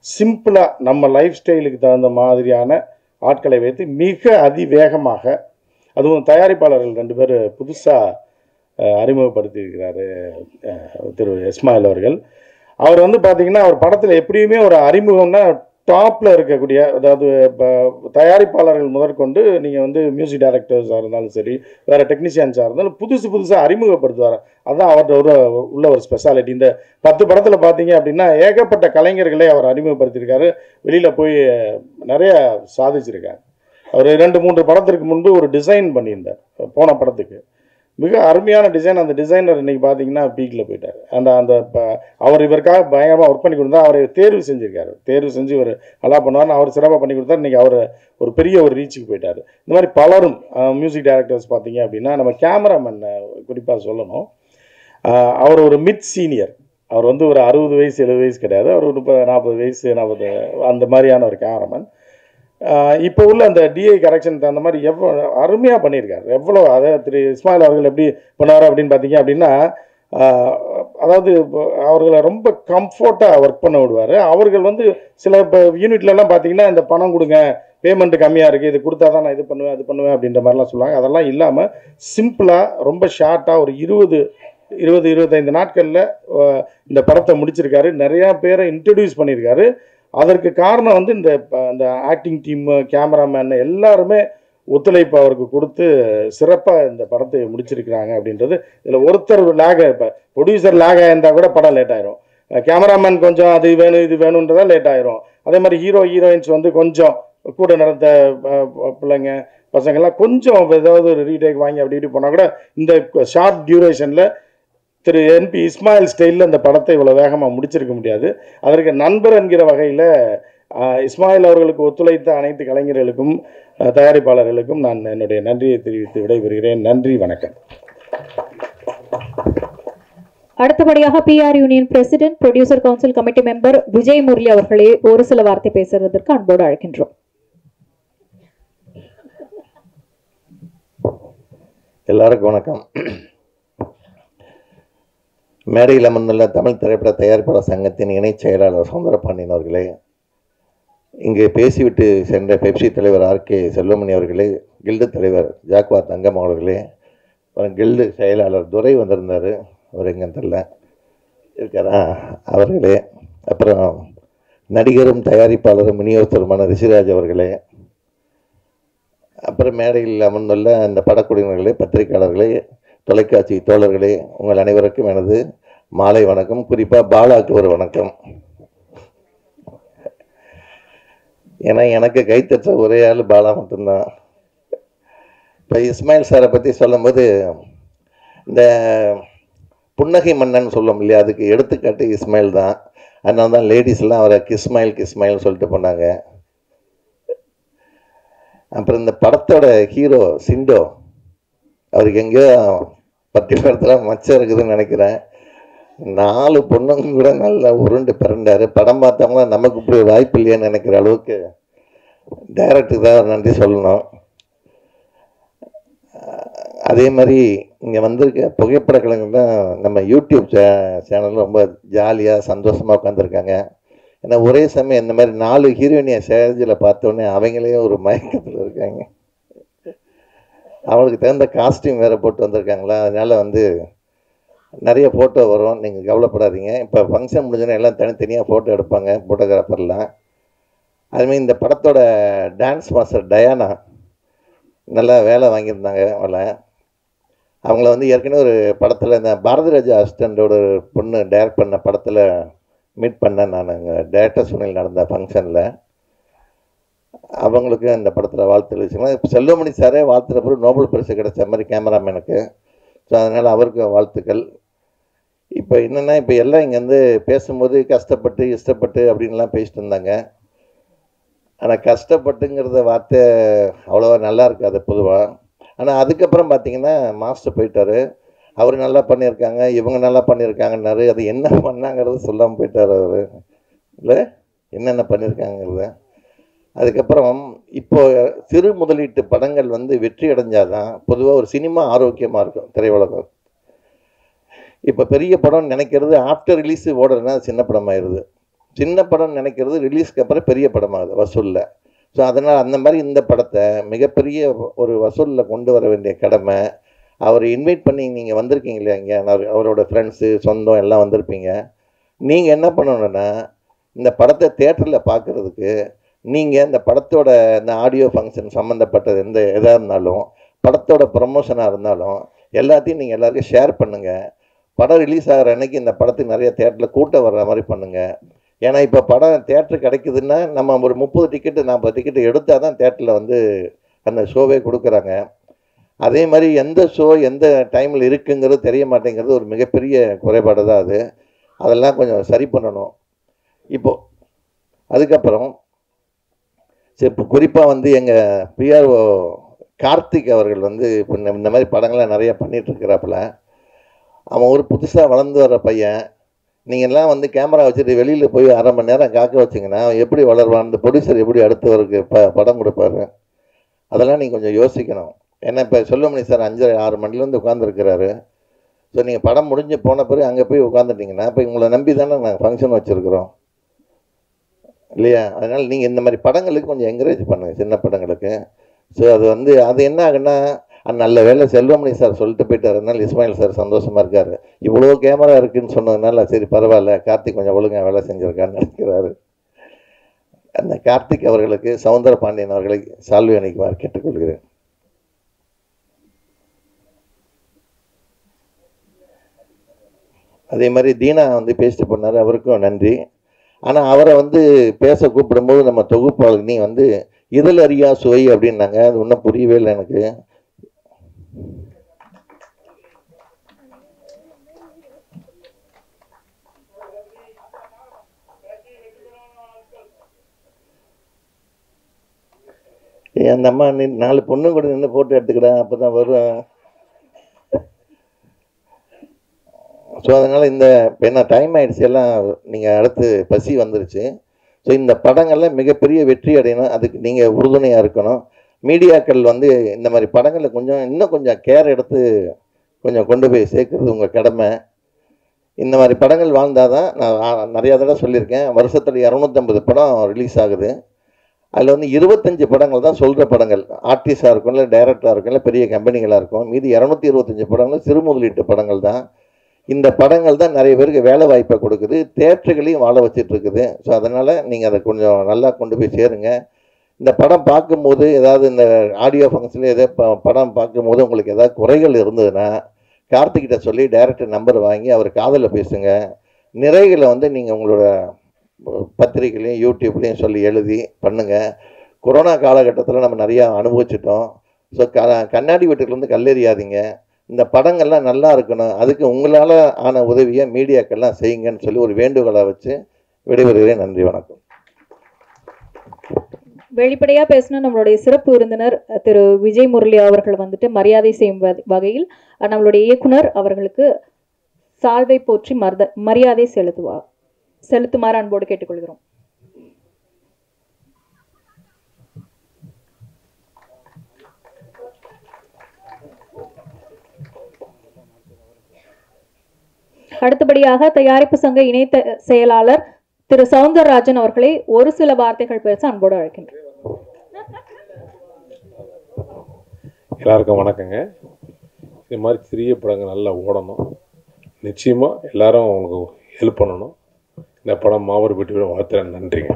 சிம்பிளாக நம்ம லைஃப் ஸ்டைலுக்கு தகுந்த மாதிரியான ஆட்களை வைத்து மிக அதிவேகமாக, அதுவும் தயாரிப்பாளர்கள் 2 பேர் புதுசாக அறிமுகப்படுத்தியிருக்கிறாரு திரு இஸ்மாயில் அவர்கள். அவர் வந்து பார்த்திங்கன்னா அவர் படத்தில் எப்படியுமே ஒரு அறிமுகம்னா டாப்பில் இருக்கக்கூடிய, அதாவது இப்போ தயாரிப்பாளர்கள் முதற்கொண்டு நீங்கள் வந்து மியூசிக் டைரக்டர்ஸாக இருந்தாலும் சரி, வேறு டெக்னீஷியன்ஸாக இருந்தாலும் புதுசாக அறிமுகப்படுத்துவார். அதுதான் அவர்கிட்ட உள்ள ஒரு ஸ்பெஷாலிட்டி. இந்த 10 படத்தில் பார்த்தீங்க அப்படின்னா ஏகப்பட்ட கலைஞர்களே அவர் அறிமுகப்படுத்தியிருக்காரு, வெளியில் போய் நிறைய சாதிச்சிருக்காங்க. அவர் 2-3 படத்திற்கு முன்பு ஒரு டிசைன் பண்ணியிருந்தார் போன படத்துக்கு, மிக அருமையான டிசைன். அந்த டிசைனர் இன்றைக்கி பார்த்தீங்கன்னா பீக்கில் போயிட்டார். அந்த அவர் இவருக்காக பயங்கரமாக ஒர்க் பண்ணி கொடுத்தா, அவரை தேர்வு செஞ்சுருக்காரு, தேர்வு செஞ்சு இவர் நல்லா பண்ணுவார்னு அவர் சிறப்பாக பண்ணி கொடுத்தார். இன்றைக்கி அவர் ஒரு பெரிய ஒரு ரீச்சுக்கு போயிட்டார். இந்த மாதிரி பலரும் மியூசிக் டைரக்டர்ஸ் பார்த்தீங்க அப்படின்னா, நம்ம கேமராமேன் குறிப்பாக சொல்லணும், அவர் ஒரு மிட் சீனியர். அவர் வந்து ஒரு 60 வயசு 70 வயசு கிடையாது, அவர் ஒரு 40 வயசு 40 அந்த மாதிரியான ஒரு கேமராமேன். இப்போ உள்ள அந்த டிஐ கரெக்ஷனுக்கு அந்த மாதிரி எவ்வளோ அருமையாக பண்ணியிருக்காரு. எவ்வளோ அதாவது திரு இஸ்மாயில் அவர்கள் எப்படி பண்ணார் அப்படின்னு பார்த்தீங்க அப்படின்னா, அதாவது அவர்களை ரொம்ப கம்ஃபர்ட்டாக ஒர்க் பண்ண விடுவார். அவர்கள் வந்து சில இப்போ யூனிட்லலாம் பார்த்தீங்கன்னா, இந்த பணம் கொடுங்க, பேமெண்ட்டு கம்மியாக இருக்குது, இது கொடுத்தா தான் நான் இது பண்ணுவேன் அது பண்ணுவேன் அப்படின்ற மாதிரிலாம் சொல்லுவாங்க. அதெல்லாம் இல்லாமல் சிம்பிளாக ரொம்ப ஷார்ட்டாக ஒரு 20-25 நாட்களில் இந்த படத்தை முடிச்சிருக்காரு. நிறையா பேரை இன்ட்ரடியூஸ் பண்ணியிருக்காரு. அதற்கு காரணம் வந்து இந்த ஆக்டிங் டீம், கேமராமேன் எல்லாருமே ஒத்துழைப்பு அவருக்கு கொடுத்து சிறப்பாக இந்த படத்தை முடிச்சிருக்கிறாங்க அப்படின்றது. இதில் ஒருத்தர் இப்போ ப்ரொடியூசர் லேக் ஆகிருந்தால் கூட படம் லேட் ஆயிரும், கேமராமேன் கொஞ்சம் அது வேணும் இது வேணுன்றதா லேட் ஆயிரும். அதே மாதிரி ஹீரோயின்ஸ் வந்து கொஞ்சம் கூட நடந்த பிள்ளைங்க பசங்கள்லாம் கொஞ்சம் ஏதாவது ஒரு ரீடேக் வாங்கி அப்படி இப்படி போனால் கூட இந்த ஷார்ட் டியூரேஷனில் திரு என்பி இஸ்மாயில் ஸ்டைலில் இந்த படத்தை இவ்வளோ வேகமாக முடிச்சிருக்க முடியாது. அதற்கு நண்பர் என்கிற வகையில் இஸ்மாயில் அவர்களுக்கு ஒத்துழைத்த அனைத்து கலைஞர்களுக்கும் தயாரிப்பாளர்களுக்கும் நான் என்னுடைய நன்றியை தெரிவித்து விடைபெறுகிறேன். நன்றி, வணக்கம். அடுத்தபடியாக PR union president, producer council committee member Vijay Murali அவர்களே ஒரு சில வார்த்தை பேசுவதற்கு அன்போடு அழைக்கின்றோம். எல்லாருக்கும் வணக்கம். மேடையில் அமர்ந்துள்ள தமிழ் திரைப்பட தயாரிப்பாளர் சங்கத்தின் இணைச் செயலாளர் சௌந்தரபாண்டியன் அவர்களே, இங்கே பேசிவிட்டு சென்ற பெப்சி தலைவர் RK செல்வமணி அவர்களே, கில்டு தலைவர் ஜாக்வார் தங்கம் அவர்களே, அப்புறம் கில்டு செயலாளர் துரை வந்திருந்தார், அவர் எங்கே தெரியல இருக்காரா அவர்களே, அப்புறம் நடிகரும் தயாரிப்பாளரும் விநியோகஸ்தருமான ரிஷிராஜ் அவர்களே, அப்புறம் மேடையில் அமர்ந்துள்ள அந்த படக்குழுவினர்களே, பத்திரிகையாளர்களே, தொலைக்காட்சி தோழர்களே, உங்கள் அனைவருக்கும் எனது மாலை வணக்கம். குறிப்பாக பாலாவுக்கு ஒரு வணக்கம். ஏன்னா எனக்கு கைத்தட்ட ஒரே ஆள் பாலா மட்டும்தான். இப்போ இஸ்மாயில் சாரை பற்றி சொல்லும்போது இந்த புன்னகை மன்னன் சொல்லும் இல்லையா, அதுக்கு எடுத்துக்காட்டு இஸ்மாயில் தான். அதனால தான் லேடிஸ்லாம் அவரை கிஸ்மாயில் சொல்லிட்டு போனாங்க. அப்புறம் இந்த படத்தோட ஹீரோ சிண்டோ, அவருக்கு எங்கேயோ 10 படத்தில் மச்சம் இருக்குதுன்னு நினைக்கிறேன். 4 பொண்ணுங்க கூட நல்லா உருண்டு பிறண்டார். படம் பார்த்தவங்க நமக்கு இப்படி வாய்ப்பு இல்லையான்னு நினைக்கிற அளவுக்கு டைரக்டருக்கு தான் நன்றி சொல்லணும். அதே மாதிரி இங்கே வந்திருக்க புகைப்பட கலைஞர்கள் தான் நம்ம யூடியூப் சேனல் ரொம்ப ஜாலியாக சந்தோஷமாக உட்காந்துருக்காங்க. ஏன்னா ஒரே சமயம் இந்த மாதிரி 4 ஹீரோயினியை ஸ்டேஜில் பார்த்தோன்னே அவங்களே ஒரு மயக்கத்தில் இருக்காங்க. அவங்களுக்கு தகுந்த காஸ்டியூம் வேறு போட்டு வந்திருக்காங்களா, அதனால் வந்து நிறைய ஃபோட்டோ வரும், நீங்கள் கவலைப்படாதீங்க. இப்போ ஃபங்க்ஷன் முடிஞ்சோன்னே எல்லாம் தனித்தனியாக ஃபோட்டோ எடுப்பாங்க ஃபோட்டோகிராஃபர்லாம். அதுமாதிரி இந்த படத்தோட டான்ஸ் மாஸ்டர் டயானா நல்லா வேலை வாங்கியிருந்தாங்க. அவங்கள வந்து ஏற்கனவே ஒரு படத்தில் இந்த பாரதி ராஜா அசிஸ்டண்டோட பொண்ணு டைரக்ட் பண்ண படத்தில் மீட் பண்ணேன் நான். டேரக்டர் சுனில் நடந்த ஃபங்க்ஷனில் அவங்களுக்கு இந்த படத்தில் வாழ்த்து தெரிவிச்சுக்கலாம். இப்போ செல்வமணி சாரே வாழ்த்துற பிறகு நோபல் பரிசு கிடைச்ச மாதிரி கேமராமேனுக்கு. ஸோ அதனால் அவருக்கு வாழ்த்துக்கள். இப்போ என்னென்னா இப்போ எல்லாம் இங்கே வந்து பேசும்போது கஷ்டப்பட்டு இஷ்டப்பட்டு அப்படின்லாம் பேசிட்டு இருந்தாங்க. ஆனால் கஷ்டப்பட்டுங்கிறத வார்த்தை அவ்வளோவா நல்லா இருக்காது பொதுவாக. ஆனால் அதுக்கப்புறம் பார்த்தீங்கன்னா மாஸ்டர் போயிட்டார், அவர் நல்லா பண்ணியிருக்காங்க, இவங்க நல்லா பண்ணியிருக்காங்கன்னாரு. அது என்ன பண்ணாங்கிறது சொல்லாமல் போயிட்டார் அவர், இல்லை என்னென்ன பண்ணியிருக்காங்கிறத. அதுக்கப்புறம் இப்போ சிறு முதலீட்டு படங்கள் வந்து வெற்றி அடைஞ்சாதான் பொதுவாக ஒரு சினிமா ஆரோக்கியமாக இருக்கும் திரையுலகம். இப்போ பெரிய படம் நினைக்கிறது ஆஃப்டர் ரிலீஸ் ஓடுறதுனா சின்ன படமாகிடுது, சின்ன படம் நினைக்கிறது ரிலீஸ்க்கு அப்புறம் பெரிய படமாகுது வசூலில். ஸோ அதனால் அந்த மாதிரி இந்த படத்தை மிகப்பெரிய ஒரு வசூலில் கொண்டு வர வேண்டிய கடமை. அவர் இன்வைட் பண்ணி நீங்கள் வந்திருக்கீங்க இல்லையா, இங்கே அவரோட ஃப்ரெண்ட்ஸு சொந்தம் எல்லாம் வந்திருப்பீங்க. நீங்கள் என்ன பண்ணணுன்னா இந்த படத்தை தேட்டரில் பார்க்குறதுக்கு நீங்கள் இந்த படத்தோட இந்த ஆடியோ ஃபங்க்ஷன் சம்மந்தப்பட்டது எதாக இருந்தாலும், படத்தோட ப்ரமோஷனாக இருந்தாலும் எல்லாத்தையும் நீங்கள் எல்லாருக்கும் ஷேர் பண்ணுங்கள். படம் ரிலீஸ் ஆகிற அன்னைக்கு இந்த படத்துக்கு நிறைய தேட்டரில் கூட்டம் வர்ற மாதிரி பண்ணுங்கள். ஏன்னா இப்போ படம் தேட்டர் கிடைக்குதுன்னா நம்ம ஒரு 30 டிக்கெட்டு 40 டிக்கெட்டு எடுத்தால் தான் தேட்டரில் வந்து அந்த ஷோவே கொடுக்குறாங்க. அதே மாதிரி எந்த ஷோ எந்த டைமில் இருக்குங்கிறது தெரிய மாட்டேங்கிறது ஒரு மிகப்பெரிய குறைபாடு தான் அது. அதெல்லாம் கொஞ்சம் சரி பண்ணணும். இப்போது அதுக்கப்புறம் சரி, இப்போ குறிப்பாக வந்து எங்கள் பிஆர்ஓ கார்த்திக் அவர்கள் வந்து இப்போ இந்த மாதிரி படங்கள்லாம் நிறையா பண்ணிகிட்ருக்கிறாப்புல. அவன் ஒரு புதுசாக வளர்ந்து வர பையன். நீங்கள்லாம் வந்து கேமரா வச்சுட்டு வெளியில் போய் 1/2 மணி நேரம் காக்க வச்சிங்கன்னா அவன் எப்படி வளருவான், இந்த ப்ரொடியூசர் எப்படி அடுத்தவருக்கு படம் கொடுப்பாரு, அதெல்லாம் நீங்கள் கொஞ்சம் யோசிக்கணும். ஏன்னா இப்போ செல்வமணி சார் 5-6 மணிலேருந்து உட்காந்துருக்கிறாரு. ஸோ நீங்கள் படம் முடிஞ்சு போன பிறகு அங்கே போய் உட்காந்துட்டிங்கன்னா இப்போ உங்களை நம்பி தானே நாங்கள் ஃபங்க்ஷன் வச்சுருக்குறோம் இல்லையா. அதனால் நீங்கள் இந்த மாதிரி படங்களுக்கு கொஞ்சம் என்கரேஜ் பண்ணுங்கள், சின்ன படங்களுக்கு. ஸோ அது வந்து அது என்ன ஆகுன்னா, நல்ல வேலை செல்வமணி சார் சொல்லிட்டு போயிட்டார், அதனால இஸ்மாயில் சார் சந்தோஷமாக இருக்கார். இவ்வளோ கேமரா இருக்குதுன்னு சொன்னதுனால சரி பரவாயில்ல, கார்த்திக் கொஞ்சம் ஒழுங்காக வேலை செஞ்சுருக்கான்னு நினைக்கிறாரு. அந்த கார்த்திக் அவர்களுக்கு சவுந்தர பாண்டியன் அவர்களை சால்வி அணிக்குமாறு கேட்டுக்கொள்கிறேன். அதே மாதிரி தீனா வந்து பேசிட்டு போனார், அவருக்கும் நன்றி. ஆனால் அவரை வந்து பேச கூப்பிடும்போது நம்ம தொகுப்பாளர் நீ வந்து இதழ் அறியா சுவை அப்படின்னாங்க. அது ஒன்றும் புரியவே இல்லை எனக்கு. அந்த அம்மா 4 பொண்ணு கூட நின்று ஃபோட்டோ எடுத்துக்கிட்டா அப்போ தான் வரும். ஸோ அதனால் இந்த என்ன டைம் ஆகிடுச்சு, எல்லாம் நீங்கள் அடுத்து பசி வந்துருச்சு. ஸோ இந்த படங்கள்லாம் மிகப்பெரிய வெற்றி அடையணும், அதுக்கு நீங்கள் உறுதுணையாக இருக்கணும். மீடியாக்கள் வந்து இந்த மாதிரி படங்களில் இன்னும் கொஞ்சம் கேர் எடுத்து கொஞ்சம் கொண்டு போய் சேர்க்குறது உங்கள் கடமை. இந்த மாதிரி படங்கள் வாழ்ந்தால் தான், நான் நிறையா தடவை சொல்லியிருக்கேன், வருஷத்தில் 250 படம் ரிலீஸ் ஆகுது. அதில் வந்து 25 படங்கள் தான் சொல்கிற படங்கள், ஆர்டிஸ்டாக இருக்கும், இல்லை டைரக்டராக இருக்கும், இல்லை பெரிய கம்பெனிகளாக இருக்கும். மீதி 225 படங்கள் சிறு முதலீட்டு படங்கள் தான். இந்த படங்கள் தான் நிறைய பேருக்கு வேலை வாய்ப்பை கொடுக்குது, தேட்டர்களையும் வாழ வச்சிட்டு இருக்குது. ஸோ அதனால் நீங்கள் அதை கொஞ்சம் நல்லா கொண்டு போய் சேருங்க. இந்த படம் பார்க்கும்போது ஏதாவது இந்த ஆடியோ ஃபங்க்ஷனில் ஏதாவது படம் பார்க்கும்போது உங்களுக்கு ஏதாவது குறைகள் இருந்ததுன்னா கார்த்திகிட்ட சொல்லி டைரக்டர் நம்பர் வாங்கி அவர் காதில் பேசுங்க. நிறைகளை வந்து நீங்கள் உங்களோட பத்திரிகைலையும் யூடியூப்லேயும் சொல்லி எழுதி பண்ணுங்கள். கொரோனா காலகட்டத்தில் நம்ம நிறையா அனுபவிச்சிட்டோம். ஸோ கண்ணாடி வீட்டுக்குலேருந்து கல்லெறியாதீங்க. இந்த படங்கள்லாம் நல்லா இருக்கணும், அதுக்கு உங்களால் ஆன உதவியை மீடியாக்கெல்லாம் செய்யுங்கன்னு சொல்லி ஒரு வேண்டுகோளை வச்சு விடைபெறுகிறேன். நன்றி, வணக்கம். வெளிப்படையாக பேசின நம்மளுடைய சிறப்பு விருந்தினர் திரு விஜய் முரளி அவர்கள் வந்துட்டு மரியாதை செய்யும் வகையில் நம்மளுடைய இயக்குனர் அவர்களுக்கு சால்வை போற்றி மரியாதை செலுத்துமாறு அன்போடு கேட்டுக்கொள்கிறோம். அடுத்தபடியாக தயாரிப்பு சங்க இணை செயலாளர் திரு சவுந்தரராஜன் அவர்களை ஒரு சில வார்த்தைகள் பேச அன்போடு அழைக்கின்றேன். எல்லாருக்கும் வணக்கங்க. இது மாதிரி சிறிய படங்கள் நல்லா ஓடணும். நிச்சயமாக எல்லாரும் அவங்களுக்கு ஹெல்ப் பண்ணணும். இந்த படம் மாபெரும் வெற்றி வாழ்த்துறேன். நன்றிங்க.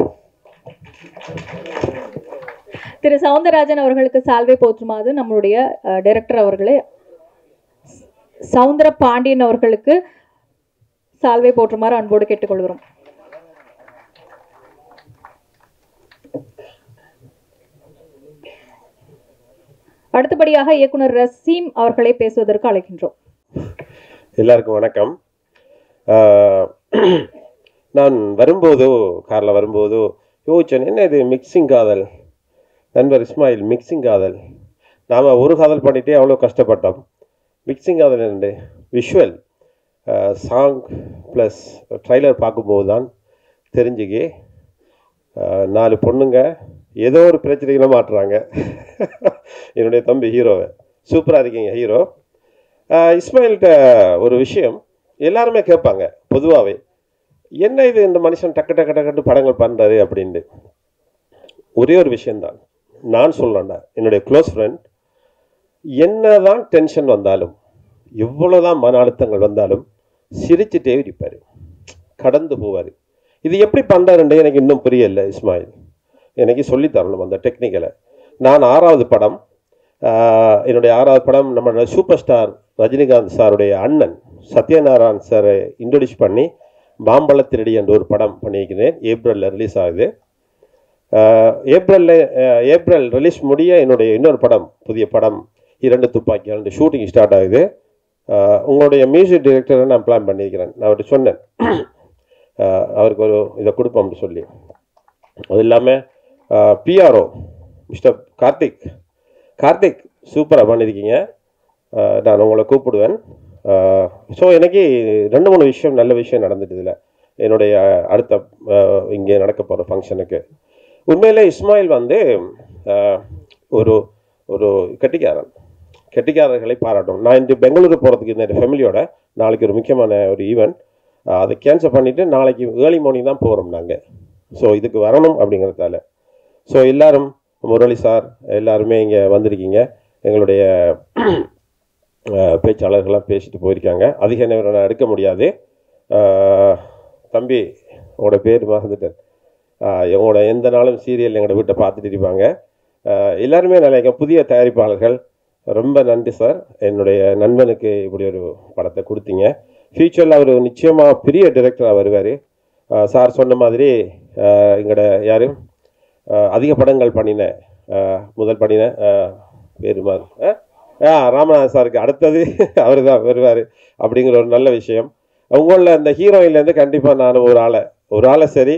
திரு சவுந்தரராஜன் அவர்களுக்கு சால்வை போற்றுமாறு நம்மளுடைய டைரக்டர் அவர்களே சவுந்தர பாண்டியன் அவர்களுக்கு சால்வை போற்றுமாறு அன்போடு கேட்டுக்கொள்கிறோம். அடுத்தபடியாக இயக்குனர் ரசீம் அவர்களை பேசுவதற்கு அழைக்கின்றோம். எல்லாருக்கும் வணக்கம். நான் காரில் வரும்போதோ யோசிச்சேன், என்ன இது மிக்சிங் காதல், நண்பர் இஸ்மாயில் மிக்சிங் காதல். நாம் ஒரு காதல் பண்ணிகிட்டே அவ்வளோ கஷ்டப்பட்டோம். மிக்சிங் காதல் என்னண்டு விஷுவல் சாங் ப்ளஸ் ட்ரைலர் பார்க்கும்போது தான் தெரிஞ்சுக்கி 4 பொண்ணுங்க ஏதோ ஒரு பிரச்சனைகளை மாட்டுறாங்க. என்னுடைய தம்பி ஹீரோவை சூப்பராக இருக்கீங்க ஹீரோ. இஸ்மாயில்கிட்ட ஒரு விஷயம் எல்லாருமே கேட்பாங்க பொதுவாகவே, என்ன இது இந்த மனுஷன் டக்கு டக்கு டக்குன்னு படங்கள் பண்ணுறாரு அப்படின்ட்டு. ஒரே ஒரு விஷயந்தான் நான் சொல்கிறேன்டா, என்னுடைய க்ளோஸ் ஃப்ரெண்ட், என்ன தான் டென்ஷன் வந்தாலும் எவ்வளோதான் மன அழுத்தங்கள் வந்தாலும் சிரிச்சுட்டே இருப்பார், கடந்து போவார். இது எப்படி பண்ணுறாருன்றே எனக்கு இன்னும் புரியல. இஸ்மாயில் எனக்கு சொல்லித்தரணும் அந்த டெக்னிக்கலை. நான் 6வது படம், என்னுடைய 6வது படம் நம்மளோட சூப்பர் ஸ்டார் ரஜினிகாந்த் சாருடைய அண்ணன் சத்யநாராயண் சாரை இன்ட்ரடியூஸ் பண்ணி மாம்பழ திருடி என்ற ஒரு படம் பண்ணியிருக்கிறேன். ஏப்ரலில் ரிலீஸ் ஆகுது. ஏப்ரல் ரிலீஸ் முடிய என்னுடைய இன்னொரு படம், புதிய படம் 2 துப்பாக்கியால் ஷூட்டிங் ஸ்டார்ட் ஆகுது. உங்களுடைய மியூசிக் டைரக்டரை நான் பிளான் பண்ணியிருக்கிறேன். நான் அவர்கிட்ட சொன்னேன் அவருக்கு ஒரு இதை கொடுப்போம்னு சொல்லி. அது இல்லாமல் பிஆர்ஓ மிஸ்டர் கார்த்திக் சூப்பராக பண்ணியிருக்கீங்க. நான் உங்களை கூப்பிடுவேன். ஸோ எனக்கு 2-3 விஷயம் நல்ல விஷயம் நடந்துட்டு இதில் என்னுடைய அடுத்த இங்கே நடக்க போகிற ஃபங்க்ஷனுக்கு. உண்மையில் இஸ்மாயில் வந்து ஒரு ஒரு கெட்டிக்காரர்களை பாராட்டும். நான் இன்று பெங்களூரு போகிறதுக்கு இந்த ஃபேமிலியோட நாளைக்கு ஒரு முக்கியமான ஒரு ஈவெண்ட், அதை கேன்சல் பண்ணிவிட்டு நாளைக்கு ஏர்லி மார்னிங் தான் போகிறோம் நாங்கள். ஸோ இதுக்கு வரணும் அப்படிங்கிறதால. ஸோ எல்லாரும் முரளி சார் எல்லாருமே இங்கே வந்திருக்கீங்க. எங்களுடைய பேச்சாளர்கள்லாம் பேசிட்டு போயிருக்காங்க. அதிக நேரம் நான் எடுக்க முடியாது. தம்பி உங்களோட பேர் மறந்துட்டேன். எங்களோட எந்த நாளும் சீரியல் எங்களோட வீட்டை பார்த்துட்டு இருப்பாங்க. எல்லாருமே நினைக்க புதிய தயாரிப்பாளர்கள், ரொம்ப நன்றி சார். என்னுடைய நண்பனுக்கு இப்படி ஒரு படத்தை கொடுத்தீங்க. ஃப்யூச்சரில் அவர் நிச்சயமாக பெரிய டைரக்டராக வருவார். சார் சொன்ன மாதிரி எங்களோட யார் அதிக படங்கள் முதல் பண்ணின பேர் மாதிரி ராமநாதன் சாருக்கு அடுத்தது அவர் தான் வருவார் அப்படிங்கிற ஒரு நல்ல விஷயம். உங்களில் அந்த ஹீரோயின்லேருந்து கண்டிப்பாக நான் ஒரு ஆளை சரி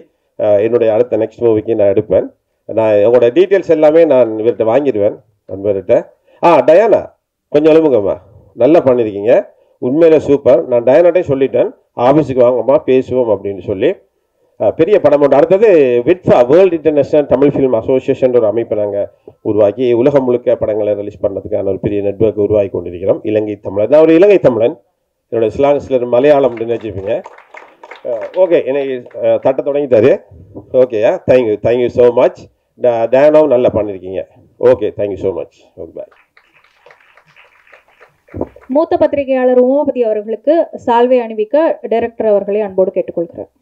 என்னுடைய அடுத்த நெக்ஸ்ட் மூவிக்கு நான் எடுப்பேன். நான் உங்களோட டீட்டெயில்ஸ் எல்லாமே நான் இவர்கிட்ட வாங்கிடுவேன் நண்பர்கிட்ட. டயானா கொஞ்சம் எழுப்புங்கம்மா, நல்லா பண்ணியிருக்கீங்க, உண்மையில சூப்பர். நான் டயானாட்டே சொல்லிட்டேன், ஆஃபீஸுக்கு வாங்கம்மா பேசுவோம் அப்படின்னு சொல்லி. பெரிய படம் ஒன்று. அடுத்தது விட்ஃபா, world international Tamil film association ஒரு அமைப்பை நாங்கள் உருவாக்கி உலகம் முழுக்க படங்களை ரிலீஸ் பண்ணுறதுக்கான ஒரு பெரிய நெட்வொர்க் உருவாக்கி கொண்டிருக்கிறோம். இலங்கை தமிழன், நான் ஒரு இலங்கை தமிழன். என்னோடய ஸ்லாங்ஸில் மலையாளம் அப்படின்னு வச்சுப்பீங்க. ஓகே, எனக்கு தட்ட தொடங்கிட்டாரு. ஓகேயா, தேங்க்யூ ஸோ மச். டயானாவும் நல்லா பண்ணியிருக்கீங்க. Okay, thank you so much. Okay, bye. மூத்த பத்திரிகையாளர் உமாபதி அவர்களுக்கு சால்வை அணிவிக்க டைரக்டர் அவர்களை அன்போடு கேட்டுக்கொள்கிறார்.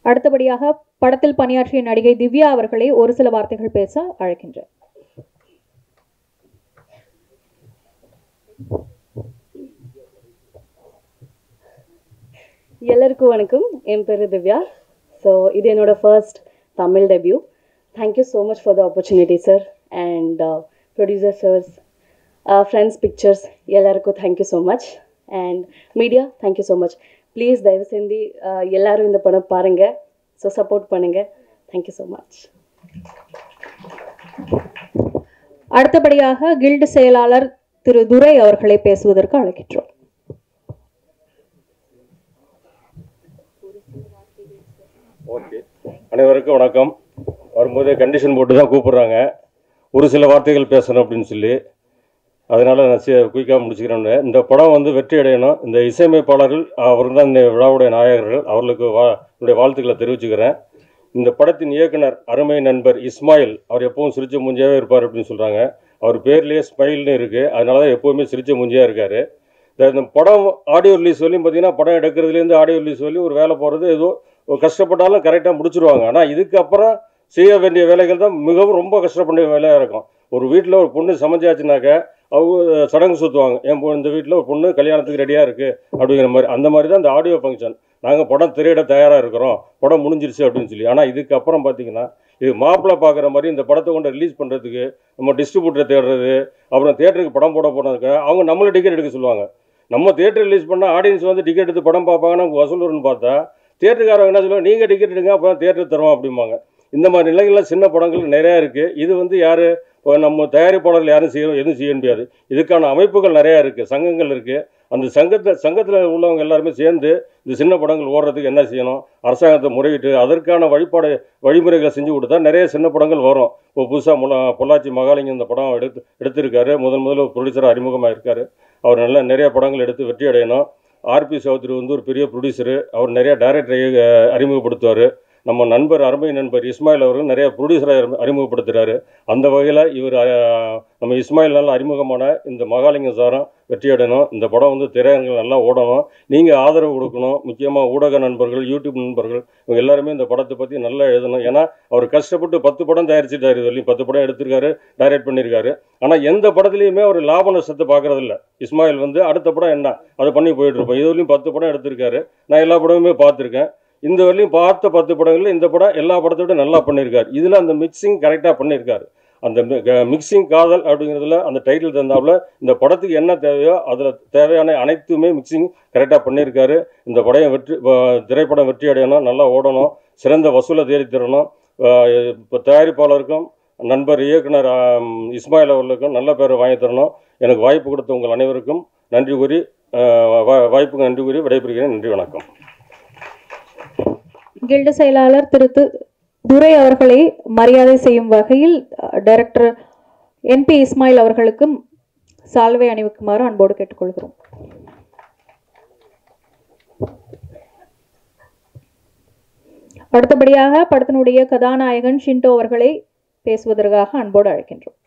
அடுத்தபடியாக படத்தில் பணியாற்றிய நடிகை திவ்யா அவர்களை ஒரு சில வார்த்தைகள் பேச அழைக்கின்றேன். எல்லாருக்கும் வணக்கம். என் பேர் திவ்யா. ஸோ இது என்னோட first Tamil debut. Thank you so much for the opportunity sir and producer sirs, friends pictures எல்லாருக்கும் thank you so much. And media thank you so much. Please தயவு செஞ்சு எல்லாரும் இந்த படம் பாருங்கள். ஸோ சப்போர்ட் பண்ணுங்கள். Thank you so much. அடுத்தபடியாக கில்டு செயலாளர் திரு துரை அவர்களை பேசுவதற்கு அழைக்கின்றோம். ஓகே, அனைவருக்கும் வணக்கம். வரும்போதே கண்டிஷன் போட்டு தான் கூப்பிடுறாங்க. ஒரு சில வார்த்தைகள் பேசணும் அப்படின்னு சொல்லி, அதனால் நான் குயிக்காக முடிச்சுக்கிறேன். இந்த படம் வந்து வெற்றி அடையணும். இந்த இசையமைப்பாளர்கள் அவர்கள் தான் இந்த விழாவுடைய நாயகர்கள், அவர்களுக்கு என்னுடைய வாழ்த்துக்களை தெரிவிச்சுக்கிறேன். இந்த படத்தின் இயக்குனர் அருமை நண்பர் இஸ்மாயில், அவர் எப்பவும் சிரிச்ச மூஞ்சியாகவே இருப்பார் அப்படின்னு சொல்கிறாங்க. அவர் பேர்லேயே ஸ்மைல்னு இருக்குது, அதனால தான் எப்போவுமே சிரிச்ச மூஞ்சியாக இருக்கார். இந்த படம் ஆடியோ ரிலீஸ் வரையும் பார்த்தீங்கன்னா, படம் எடுக்கிறதுலேருந்து ஆடியோ ரிலீஸ் வரையும் ஒரு வேலை போகிறது ஏதோ கஷ்டப்பட்டாலும் கரெக்டாக முடிச்சுருவாங்க. ஆனால் இதுக்கப்புறம் செய்ய வேண்டிய வேலைகள் தான் மிகவும் ரொம்ப கஷ்டப்பட வேலையாக இருக்கும். ஒரு வீட்டில் ஒரு பொண்ணு சமைச்சாச்சுனாக்க அவங்க சடங்கு சுற்றுவாங்க. இந்த வீட்டில் ஒரு பொண்ணு கல்யாணத்துக்கு ரெடியாக இருக்குது அப்படிங்கிற மாதிரி. அந்த மாதிரி தான் இந்த ஆடியோ ஃபங்க்ஷன். நாங்கள் படம் திரையிட தயாராக இருக்கிறோம், படம் முடிஞ்சிருச்சு அப்படின்னு சொல்லி. ஆனால் இதுக்கப்புறம் பார்த்தீங்கன்னா, இது மாப்பிள்ளை பார்க்குற மாதிரி இந்த படத்தை கொண்டு ரிலீஸ் பண்ணுறதுக்கு நம்ம டிஸ்ட்ரிபியூட்டரை தேடுறது, அப்புறம் தேட்டருக்கு படம் போட போனதுக்கு அவங்க நம்மளை டிக்கெட் எடுக்க சொல்லுவாங்க. நம்ம தேட்டர் ரிலீஸ் பண்ணால் ஆடியன்ஸ் வந்து டிக்கெட் எடுத்து படம் பார்ப்பாங்க, நமக்கு வசூல் வரும்னு பார்த்தா தேட்டருக்காரங்க என்ன சொல்லுவாங்க, நீங்கள் டிக்கெட் எடுங்க அப்போ தான் தேட்டர் தருவோம் அப்படிம்பாங்க. இந்த மாதிரி நிலைகள்லாம் சின்ன படங்கள் நிறையா இருக்குது. இது வந்து யார் இப்போ நம்ம தயாரிப்பாளர்கள் யாரும் எதுவும் செய்ய முடியாது. இதுக்கான அமைப்புகள் நிறையா இருக்குது, சங்கங்கள் இருக்குது. அந்த சங்கத்தில் உள்ளவங்க எல்லாருமே சேர்ந்து இந்த சின்ன படங்கள் ஓடுறதுக்கு என்ன செய்யணும், அரசாங்கத்தை முறையிட்டு அதற்கான வழிமுறைகளை செஞ்சு கொடுத்தா நிறைய சின்ன படங்கள் வரும். இப்போ புதுசாக பொள்ளாச்சி மகாலிங்கம் இந்த படம் எடுத்திருக்காரு. முதல்ல ப்ரொடியூசராக அறிமுகமாக இருக்கார். அவர் நிறைய படங்கள் எடுத்து வெற்றி அடையணும். ஆர்பி சௌத்ரி வந்து ஒரு பெரிய ப்ரொடியூசரு, அவர் நிறைய டைரக்டரை அறிமுகப்படுத்துவார். நம்ம நண்பர் அருமை நண்பர் இஸ்மாயில் அவர்கள் நிறைய ப்ரொடியூசரை அறிமுகப்படுத்துகிறாரு. அந்த வகையில் இவர் நம்ம இஸ்மாயில் நல்லா அறிமுகமான இந்த மகாலிங்கம் சாரம் வெற்றி அடையணும். இந்த படம் வந்து திரையரங்கில் நல்லா ஓடணும். நீங்கள் ஆதரவு கொடுக்கணும். முக்கியமாக ஊடக நண்பர்கள், யூடியூப் நண்பர்கள், இவங்க எல்லாருமே இந்த படத்தை பற்றி நல்லா எழுதணும். ஏன்னா அவர் கஷ்டப்பட்டு 10 படம் தயாரிச்சிட்டாரு, இது 10 படம் எடுத்திருக்காரு, டைரக்ட் பண்ணியிருக்காரு. ஆனால் எந்த படத்துலையுமே அவர் லாப நஷ்டத்தை பார்க்குறதில்ல. இஸ்மாயில் வந்து அடுத்த படம் என்ன அதை பண்ணி போயிட்டுருப்போம். இது வரையும் 10 படம் எடுத்திருக்காரு. நான் எல்லா படமுமே பார்த்துருக்கேன். இந்த வரையும் பார்த்த 10 படங்களில் இந்த படம் எல்லா படத்தை விட நல்லா பண்ணியிருக்காரு. இதில் அந்த மிக்சிங் கரெக்டாக பண்ணியிருக்காரு. அந்த மிக்சிங் காதல் அப்படிங்கிறதுல அந்த டைட்டில் தந்தாப்புல இந்த படத்துக்கு என்ன தேவையோ அதில் தேவையான அனைத்துமே மிக்சிங் கரெக்டாக பண்ணியிருக்காரு. இந்த திரைப்படம் வெற்றி அடையணும், நல்லா ஓடணும், சிறந்த வசூலை தேடி தரணும். இப்போ தயாரிப்பாளருக்கும் நண்பர் இயக்குனர் இஸ்மாயில் அவர்களுக்கும் நல்ல பேரை வாங்கி தரணும். எனக்கு வாய்ப்பு கொடுத்த உங்கள் அனைவருக்கும் நன்றி கூறி வாய்ப்புக்கு நன்றி கூறி விடைபெறுகிறேன். நன்றி, வணக்கம். கில்டு செயலாளர் திரு துரை அவர்களை மரியாதை செய்யும் வகையில் டைரக்டர் என்பி இஸ்மாயில் அவர்களுக்கும் சால்வை அணிவிக்குமாறு அன்போடு கேட்டுக்கொள்கிறோம். அடுத்தபடியாக படத்தினுடைய கதாநாயகன் ஷிண்டோ அவர்களை பேசுவதற்காக அன்போடு அழைக்கின்றோம்.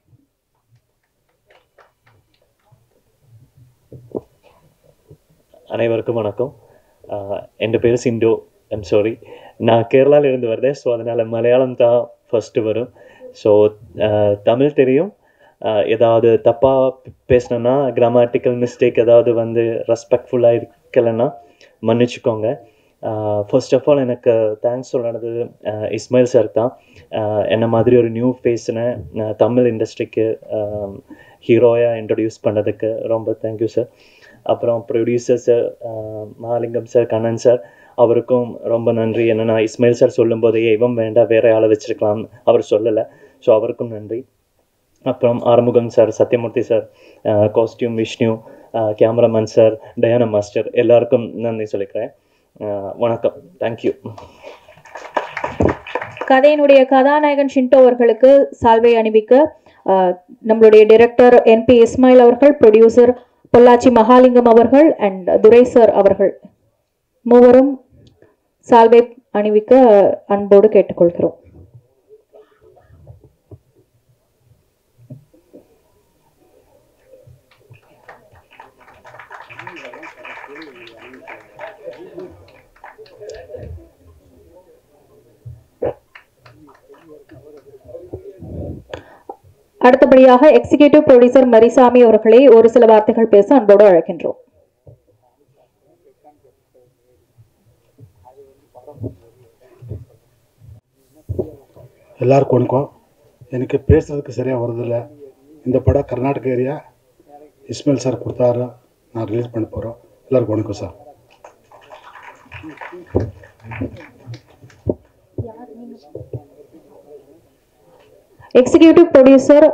அனைவருக்கும் வணக்கம். என் பேர் சிண்டோ. ஐம் சாரி, நான் கேரளாவிலிருந்து வருதேன். ஸோ அதனால் மலையாளம் தான் ஃபஸ்ட்டு வரும். ஸோ தமிழ் தெரியும். ஏதாவது தப்பாக பேசினேன்னா, கிராமட்டிக்கல் மிஸ்டேக் ஏதாவது வந்து ரெஸ்பெக்ட்ஃபுல்லாக இருக்கலைன்னா மன்னிச்சுக்கோங்க. ஃபர்ஸ்ட் ஆஃப் ஆல் எனக்கு தேங்க்ஸ் சொல்கிறது இஸ்மாயில் சார் தான். என்ன மாதிரி ஒரு நியூ ஃபேஸ்னு தமிழ் இண்டஸ்ட்ரிக்கு ஹீரோயாக இன்ட்ரடியூஸ் பண்ணதுக்கு ரொம்ப தேங்க்யூ சார். அப்புறம் producer sir Mahalingam sir, Kannan sir, அவருக்கும் ரொம்ப நன்றி. என்னென்னா இஸ்மாயில் சார் சொல்லும்போதே இவன் வேண்டாம் வேறு ஆளை வச்சுருக்கலாம் அவர் சொல்லலை. ஸோ அவருக்கும் நன்றி. அப்புறம் Arumugam sir, Sathyamurthy sir, costume Vishnu, cameraman sir, Diana master, எல்லாருக்கும் நன்றி சொல்லிக்கிறேன். வணக்கம், தேங்க்யூ. கதையினுடைய கதாநாயகன் ஷிண்டோ அவர்களுக்கு சால்வை அணிவிக்க நம்மளுடைய டைரக்டர் என்பி இஸ்மாயில் அவர்கள், ப்ரொடியூசர் பொள்ளாச்சி மகாலிங்கம் அவர்கள் அண்ட் துரை சார் அவர்கள் மூவரும் சால்வை அணிவிக்க அன்போடு கேட்டுக்கொள்கிறோம். அடுத்தபடியாக எக்ஸிகியூட்டிவ் ப்ரொடியூசர் மரிசாமி அவர்களை ஒரு சில வார்த்தைகள் பேச அன்போடு அழைக்கின்றோம். எல்லாருக்கும் வணக்கம். எனக்கு பேசுறதுக்கு சரியாக வருதில்லை. இந்த படம் கர்நாடக ஏரியா இஸ்மாயில் சார் கொடுத்தாரு, நான் ரிலீஸ் பண்ண போகிறோம். எல்லாருக்கும் வணக்கம் சார். எக்ஸிகியூட்டிவ் ப்ரொடியூசர்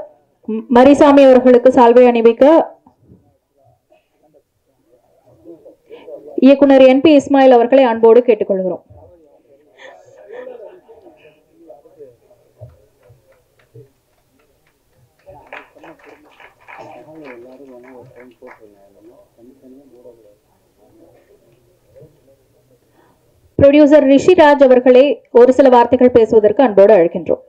மரிசாமி அவர்களுக்கு சால்வை அணிவிக்க இயக்குனர் என்பி இஸ்மாயில் அவர்களை அன்போடு கேட்டுக்கொள்கிறோம். ப்ரொடியூசர் ரிஷிராஜ் அவர்களை ஒரு சில வார்த்தைகள் பேசுவதற்கு அன்போடு அழைக்கின்றோம்.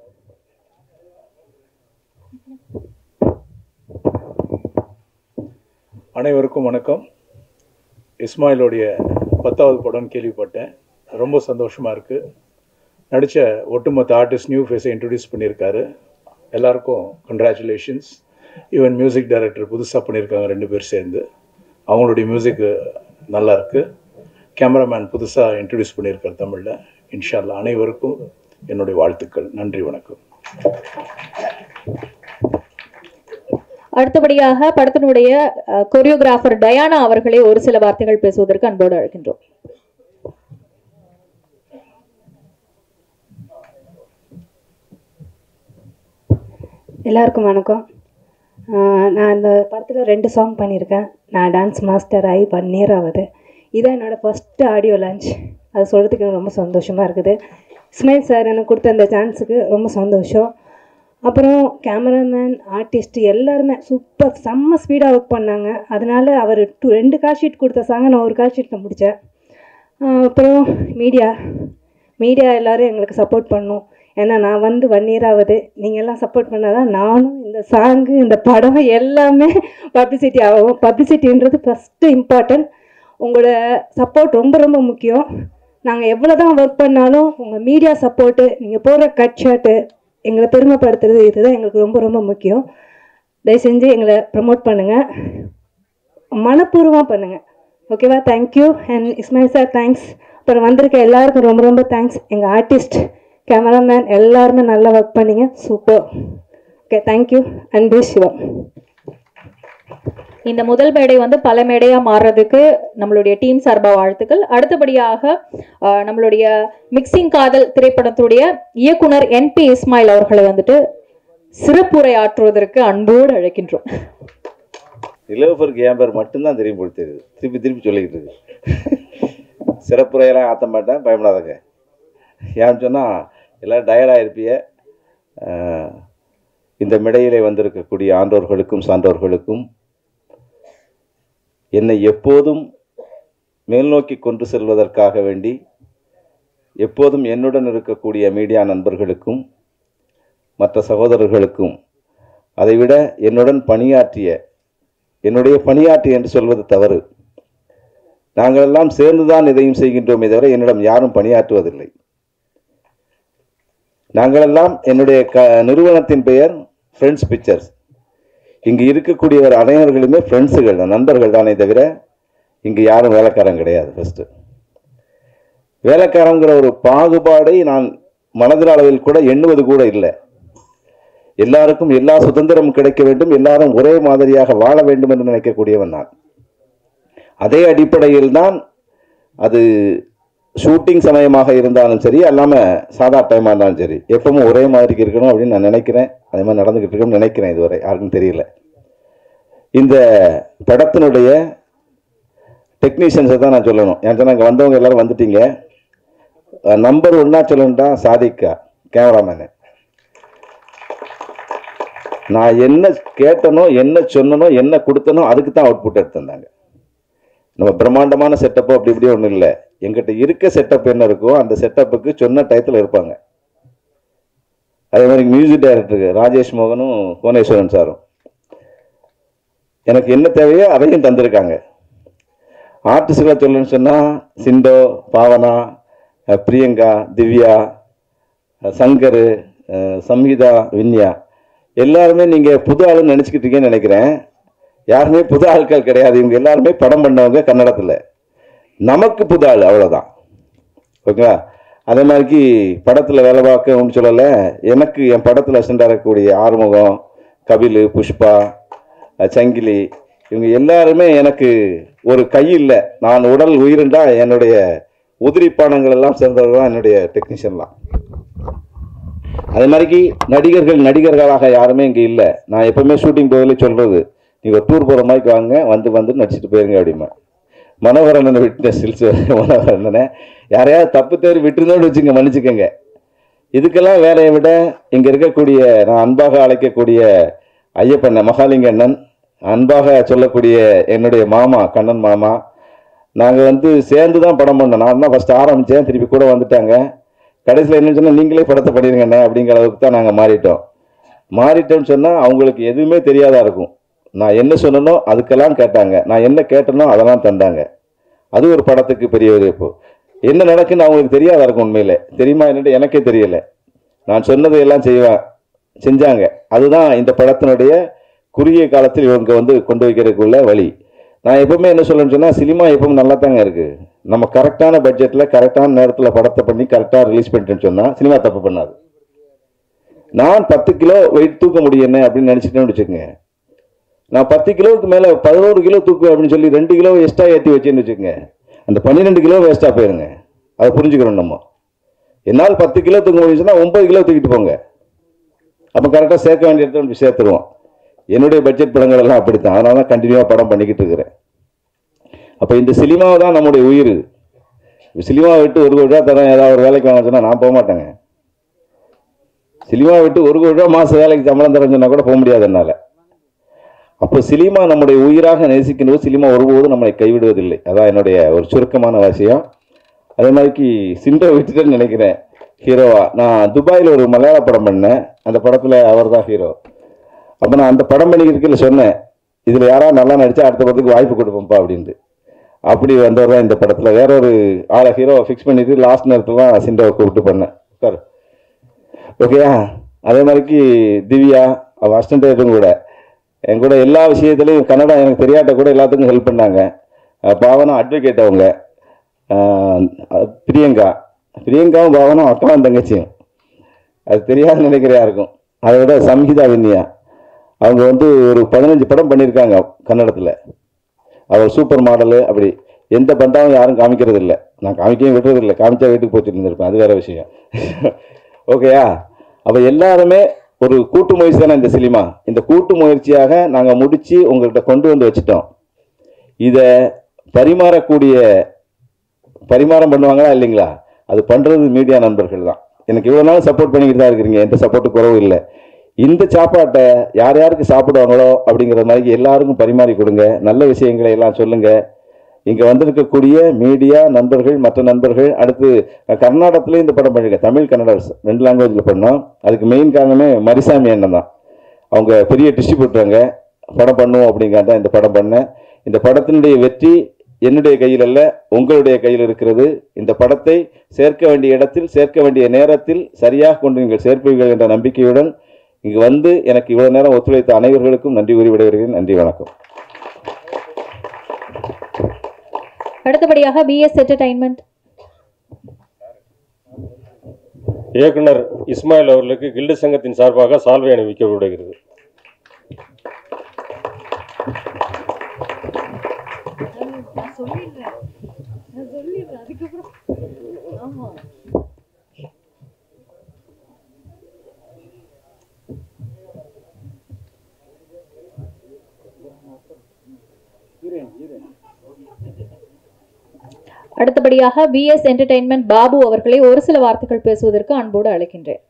அனைவருக்கும் வணக்கம். இஸ்மாயிலோடைய 10வது படம் கேள்விப்பட்டேன். ரொம்ப சந்தோஷமாக இருக்குது. நடித்த ஒட்டுமொத்த ஆர்டிஸ்ட் நியூ ஃபேஸை இன்ட்ரடியூஸ் பண்ணியிருக்காரு. எல்லாருக்கும் கங்க்ராச்சுலேஷன்ஸ். ஈவன் மியூசிக் டைரக்டர் புதுசாக பண்ணியிருக்காங்க 2 பேர் சேர்ந்து. அவங்களுடைய மியூசிக்கு நல்லா இருக்குது. கேமராமேன் புதுசாக இன்ட்ரடியூஸ் பண்ணியிருக்கார் தமிழில். இன்ஷா அல்லாஹ் அனைவருக்கும் என்னுடைய வாழ்த்துக்கள். நன்றி, வணக்கம். அடுத்தபடியாக படத்தினுடைய கொரியோகிராஃபர் டயானா அவர்களை ஒரு சில வார்த்தைகள் பேசுவதற்கு அன்போடு அழைக்கின்றோம். எல்லாருக்கும் வணக்கம். நான் இந்த படத்தில் 2 சாங் பண்ணியிருக்கேன். நான் டான்ஸ் மாஸ்டர் ஆகி 1 year ஆகுது. இதான் என்னோடய ஃபஸ்ட்டு ஆடியோ லான்ச். அது சொல்கிறதுக்கு எனக்கு ரொம்ப சந்தோஷமாக இருக்குது. இஸ்மாயில் சார் எனக்கு கொடுத்த அந்த சான்ஸுக்கு ரொம்ப சந்தோஷம். அப்புறம் கேமராமேன், ஆர்டிஸ்ட் எல்லாருமே சூப்பர், செம்ம ஸ்பீடாக ஒர்க் பண்ணாங்க. அதனால் அவர் 2 கால் ஷீட் கொடுத்த சாங்கை நான் 1 கால் ஷீட்டில் முடித்தேன். அப்புறம் மீடியா எல்லோரும் எங்களுக்கு சப்போர்ட் பண்ணணும். ஏன்னா நான் வந்து 1 year ஆகுது. நீங்கள் எல்லாம் சப்போர்ட் பண்ணால் தான் நானும் இந்த சாங்கு, இந்த படம் எல்லாமே பப்ளிசிட்டி ஆகும். பப்ளிசிட்டின்றது ஃபஸ்ட்டு இம்பார்ட்டன்ட். உங்களோட சப்போர்ட் ரொம்ப ரொம்ப முக்கியம். நாங்கள் எவ்வளோ தான் ஒர்க் பண்ணாலும் உங்கள் மீடியா சப்போர்ட்டு, நீங்கள் போடுற கட் ஷாட்டு எங்களை பெருமைப்படுத்துறது, இதுதான் எங்களுக்கு ரொம்ப ரொம்ப முக்கியம். தயவு செஞ்சு எங்களை ப்ரமோட் பண்ணுங்கள், மனப்பூர்வமாக பண்ணுங்கள். ஓகேவா? Thank you. And Ismail sir thanks. அப்புறம் வந்திருக்க எல்லாருக்கும் ரொம்ப ரொம்ப தேங்க்ஸ். எங்கள் ஆர்டிஸ்ட், கேமராமேன் எல்லாருமே நல்லா ஒர்க் பண்ணிங்க. சூப்பர். Okay, thank you. அன்பு சிவா. இந்த முதல் மேடை வந்து பல மேடையா மாறுறதுக்கு நம்மளுடைய டீம் சார்பா வாழ்த்துக்கள். அடுத்தபடியாக நம்மளுடைய மிக்சிங் காதல் திரைப்படத்துடைய இயக்குனர் NP இஸ்மாயில் அவர்களை வந்துட்டு சிறப்புரை ஆற்றுவதற்கு அன்போடு அழைக்கின்றோம். நிலவருக்கு என் பேர் மட்டும்தான் தெரியும் போல் தெரியுது. திருப்பி திருப்பி சொல்லிக்கிட்டு இருக்கு. சிறப்புரையெல்லாம் ஆற்ற மாட்டேன், பயப்படாதங்க. ஏன்னு சொன்னால் எல்லோரும் டயர்டாக இருப்பிய. இந்த மேடையிலே வந்திருக்கக்கூடிய ஆண்டோர்களுக்கும் சான்றோர்களுக்கும் என்னை எப்போதும் மேல்நோக்கி கொண்டு செல்வதற்காக வேண்டி எப்போதும் என்னுடன் இருக்கக்கூடிய மீடியா நண்பர்களுக்கும் மற்ற சகோதரர்களுக்கும், அதைவிட என்னுடன் என்னுடைய பணியாற்றி என்று சொல்வது தவறு. நாங்கள் எல்லாம் சேர்ந்துதான் இதையும் செய்கின்றோமே தவிர என்னிடம் யாரும் பணியாற்றுவதில்லை. நாங்களெல்லாம் என்னுடைய நிறுவனத்தின் பெயர் ஃப்ரெண்ட்ஸ் பிக்சர்ஸ். இங்கு இருக்கக்கூடியவர் அனைவர்களுமே ஃப்ரெண்ட்ஸுகள், நண்பர்கள் தானே தவிர இங்கு யாரும் வேலைக்காரன் கிடையாது. ஃபஸ்ட்டு வேலைக்காரங்கிற ஒரு பாகுபாடை நான் மனதில் அளவில் கூட எண்ணுவது கூட இல்லை. எல்லாருக்கும் எல்லா சுதந்திரமும் கிடைக்க வேண்டும், எல்லாரும் ஒரே மாதிரியாக வாழ வேண்டும் என்று நினைக்கக்கூடியவன் நான். அதே அடிப்படையில் தான் அது ஷூட்டிங் சமயமாக இருந்தாலும் சரி, அல்லாமல் சாதா டைமாக இருந்தாலும் சரி, எப்பவும் ஒரே மாதிரி இருக்கணும் அப்படின்னு நான் நினைக்கிறேன். அதே மாதிரி நடந்துக்கிட்டு இருக்கணும்னு நினைக்கிறேன். இதுவரை யாருக்கும் தெரியல. இந்த படத்தினுடைய டெக்னீஷியன்ஸை தான் நான் சொல்லணும். ஏன்னா இங்கே வந்தவங்க எல்லோரும் வந்துட்டீங்க. நம்பர் 1 சொல்லணும்டா சாதிக்கா கேமராமேனு. நான் என்ன கேட்டனோ, என்ன சொன்னனோ, என்ன கொடுத்தனோ அதுக்கு தான் அவுட்புட் எடுத்திருந்தாங்க. நம்ம பிரம்மாண்டமான செட்டப்போ அப்படி இப்படி ஒன்றும் இல்லை. எங்கிட்ட இருக்க செட்டப் என்ன இருக்கோ அந்த செட்டப்புக்கு சொன்ன டயத்தில் இருப்பாங்க. அதே மாதிரி மியூசிக் டைரக்டருக்கு ராஜேஷ் மோகனும் கோனேஸ்வரன் சாரும் எனக்கு என்ன தேவையோ அதையும் தந்திருக்காங்க. ஆர்டிஸ்டுகளை சொல்லணும்னு சொன்னால் சிண்டோ, பாவனா, பிரியங்கா, திவ்யா, சங்கர், சம்ஹிதா, வின்யா எல்லாருமே நீங்கள் புது ஆளுன்னு நினச்சிக்கிட்டீங்கன்னு நினைக்கிறேன். யாருமே புது ஆட்கள் கிடையாது. இவங்க எல்லாருமே படம் பண்ணவங்க கன்னடத்தில். நமக்கு புது ஆள், அவ்வளோதான். ஓகேங்களா? அதே மாதிரிக்கு படத்தில் வேலை பார்க்கணும்னு சொல்லலை. எனக்கு என் படத்தில் அசிஸ்டண்டாக இருக்கக்கூடிய ஆறுமுகம், கபில், புஷ்பா, சங்கிலி இவங்க எல்லாருமே எனக்கு ஒரு கை இல்லை. நான் உடல் உயிருண்டா என்னுடைய உதிரிப்பானங்கள் எல்லாம் சேர்ந்தவர்கள் தான் என்னுடைய டெக்னீஷியன்லாம். அதே மாதிரிக்கு நடிகர்களாக யாருமே இங்கே இல்லை. நான் எப்பவுமே ஷூட்டிங் போகலே சொல்கிறது, நீங்கள் டூர் போகிற மாதிரி வாங்க, வந்து நடிச்சுட்டு போயிருங்க அப்படிமா. மனோகரண்ணனை விட்டு ஸ்டில்ஸ் மனோகரண்ணனை யாரையாவது தப்பு தேடி விட்டுருந்தோன்னு வச்சுங்க, மன்னிச்சுக்கோங்க. இதுக்கெல்லாம் வேலையை விட இங்கே இருக்கக்கூடிய நான் அன்பாக அழைக்கக்கூடிய ஐயப்பண்ணன், மகாலிங்க அண்ணன், அன்பாக சொல்லக்கூடிய என்னுடைய மாமா கண்ணன் மாமா, நாங்கள் வந்து சேர்ந்து தான் படம் பண்ணோம். நான் தான் ஃபஸ்ட்டு ஆரம்பித்தேன், திருப்பி கூட வந்துட்டாங்க. கடைசியில் என்ன சொன்னால் நீங்களே படத்தை பண்ணிடுங்கண்ணே அப்படிங்கிற அளவுக்கு தான் நாங்கள் மாறிட்டோம்னு சொன்னால் அவங்களுக்கு எதுவுமே தெரியாதா இருக்கும். நான் என்ன சொன்னனோ அதுக்கெல்லாம் கேட்டாங்க, நான் என்ன கேட்டனோ அதெல்லாம் தந்தாங்க. அது ஒரு படத்துக்கு பெரிய ஒரு இப்போ என்ன நடக்குன்னு அவங்களுக்கு தெரியாதா இருக்கும். உண்மையிலே தெரியுமா என்னட்டு எனக்கே தெரியல. நான் சொன்னதை எல்லாம் செஞ்சாங்க. அதுதான் இந்த படத்தினுடைய குறுகிய காலத்தில் இவங்க வந்து கொண்டு வைக்கிறதுக்குள்ள வழி. நான் எப்பவுமே என்ன சொல்லணும்னு சொன்னால், சினிமா எப்பவும் நல்லா தாங்க இருக்குது. நம்ம கரெக்டான பட்ஜெட்டில் கரெக்டான நேரத்தில் படத்தை பண்ணி கரெக்டாக ரிலீஸ் பண்ணிட்டேன்னு சொன்னால் சினிமா தப்பு பண்ணாது. நான் 10 கிலோ வெயிட் தூக்க முடியும் அப்படின்னு நினச்சிட்டேன்னு வச்சுக்கோங்க. நான் 10 கிலோவுக்கு மேலே 11 கிலோ தூக்குவேன் அப்படின்னு சொல்லி 2 கிலோ எக்ஸ்ட்ரா ஏற்றி வச்சேன்னு வச்சுக்கோங்க, அந்த 12 கிலோ வேஸ்ட்டாக போயிருங்க. அதை புரிஞ்சுக்கிறோம் நம்ம. என்னால் 10 கிலோ தூக்க முடியுச்சுன்னா 9 கிலோ தூக்கிட்டு போங்க. அப்போ கரெக்டாக சேர்க்க வேண்டிய இடத்துல சேர்த்துருவோம். என்னுடைய பட்ஜெட் படங்கள் எல்லாம் அப்படித்தான். அதனால தான் கண்டினியூவாக படம் பண்ணிக்கிட்டு இருக்கிறேன். அப்போ இந்த சினிமாவை தான் நம்முடைய உயிர். சினிமாவை விட்டு 1 கோடி ரூபா தரேன் ஏதாவது ஒரு வேலைக்கு வாங்க சொன்னால் நான் போக மாட்டேங்க. சினிமாவை விட்டு 1 கோடி ரூபா மாதம் வேலைக்கு சம்பளம் தரேன்னு சொன்னால் கூட போக முடியாது என்னால். அப்போ சினிமா நம்முடைய உயிராக நேசிக்கின்றது. சினிமா ஒருபோதும் நம்மளை கைவிடுவதில்லை. அதான் என்னுடைய ஒரு சுருக்கமான விஷயம். அதே மாதிரிக்கு சிண்டோ விட்டுட்டேன்னு நினைக்கிறேன் ஹீரோவா. நான் துபாயில் ஒரு மலையாள படம் பண்ணேன். அந்த படத்தில் அவர் தான் ஹீரோ. அப்போ நான் அந்த படம் பண்ணிக்கிறதுல சொன்னேன், இதில் யாராவது நல்லா நடித்தா அடுத்த படத்துக்கு வாய்ப்பு கொடுப்போம்ப்பா அப்படின்ட்டு. அப்படி வந்தவர் தான் இந்த படத்தில். வேற ஒரு ஆளை ஹீரோவை ஃபிக்ஸ் பண்ணிட்டு லாஸ்ட் நேரத்தில் தான் சிண்டோவை கூப்பிட்டு பண்ணேன். சார் ஓகேயா. அதே மாதிரிக்கு திவ்யா அவள் அசிஸ்டன்ட்டும் கூட என் கூட எல்லா விஷயத்துலையும் கன்னடா எனக்கு தெரியாட்ட கூட எல்லாத்துக்கும் ஹெல்ப் பண்ணாங்க. பாவனா அட்வொகேட் அவங்க. பிரியங்காவும் பாவனும் அக்காவும் தங்கச்சியும். அது தெரியாத நினைக்கிறையா இருக்கும். அதை விட சம்ஹிதா வின்யா அவங்க வந்து ஒரு 15 படம் பண்ணியிருக்காங்க கன்னடத்தில். அவர் சூப்பர் மாடலு. அப்படி எந்த பந்தாவும் யாரும் காமிக்கிறது இல்லை. நான் காமிக்கவும் விட்டுறது இல்லை. காமிச்சா வீட்டுக்கு போச்சுட்டு இருந்திருப்பேன். அது வேற விஷயம். ஓகேயா. அப்போ எல்லாருமே ஒரு கூட்டு முயற்சி தானே இந்த சினிமா. இந்த கூட்டு முயற்சியாக நாங்கள் முடித்து உங்கள்கிட்ட கொண்டு வந்து வச்சுட்டோம். இதை பரிமாறம் பண்ணுவாங்களா இல்லைங்களா? அது பண்ணுறது மீடியா நண்பர்கள் தான். எனக்கு இவ்வளோ நாள் சப்போர்ட் பண்ணிக்கிட்டு தான் இருக்கிறீங்க. எந்த சப்போர்ட்டு குறவு இல்லை. இந்த சாப்பாட்டை யார் யாருக்கு சாப்பிடுவாங்களோ அப்படிங்கிற மாதிரி எல்லாருக்கும் பரிமாறி கொடுங்க. நல்ல விஷயங்களை எல்லாம் சொல்லுங்கள். இங்கே வந்திருக்கக்கூடிய மீடியா நண்பர்கள், மற்ற நண்பர்கள், அடுத்து கர்நாடகத்துலேயும் இந்த படம் பண்ணியிருக்கேன். தமிழ் கன்னடா 2 லாங்குவேஜில் பண்ணோம். அதுக்கு மெயின் காரணமே மரிசாமி அண்ணன் தான். அவங்க பெரிய டிஸ்ட்ரிபியூட்டருங்க. படம் பண்ணுவோம் அப்படிங்கிறத இந்த படம் பண்ணேன். இந்த படத்தினுடைய வெற்றி என்னுடைய கையில் அல்ல, உங்களுடைய கையில் இருக்கிறது. இந்த படத்தை சேர்க்க வேண்டிய இடத்தில் சேர்க்க வேண்டிய நேரத்தில் சரியாக கொண்டு நீங்கள் சேர்ப்பீர்கள் என்ற நம்பிக்கையுடன் இங்கு வந்து எனக்கு இவ்வளவு நேரம் ஒத்துழைத்த அனைவர்களுக்கும் நன்றி கூறி விடைபெறுகிறேன். நன்றி, வணக்கம். அடுத்தபடியாக பிஎஸ் என்டர்டைன்மெண்ட் இயக்குனர் இஸ்மாயில் அவர்களுக்கு கில்டு சங்கத்தின் சார்பாக சால்வை அணிவிக்க விடுகிறது. அடுத்தபடியாக பிஎஸ் என்டர்டைன்மெண்ட் பாபு அவர்களை ஒரு சில வார்த்தைகள் பேசுவதற்கு அன்போடு அழைக்கின்றேன்.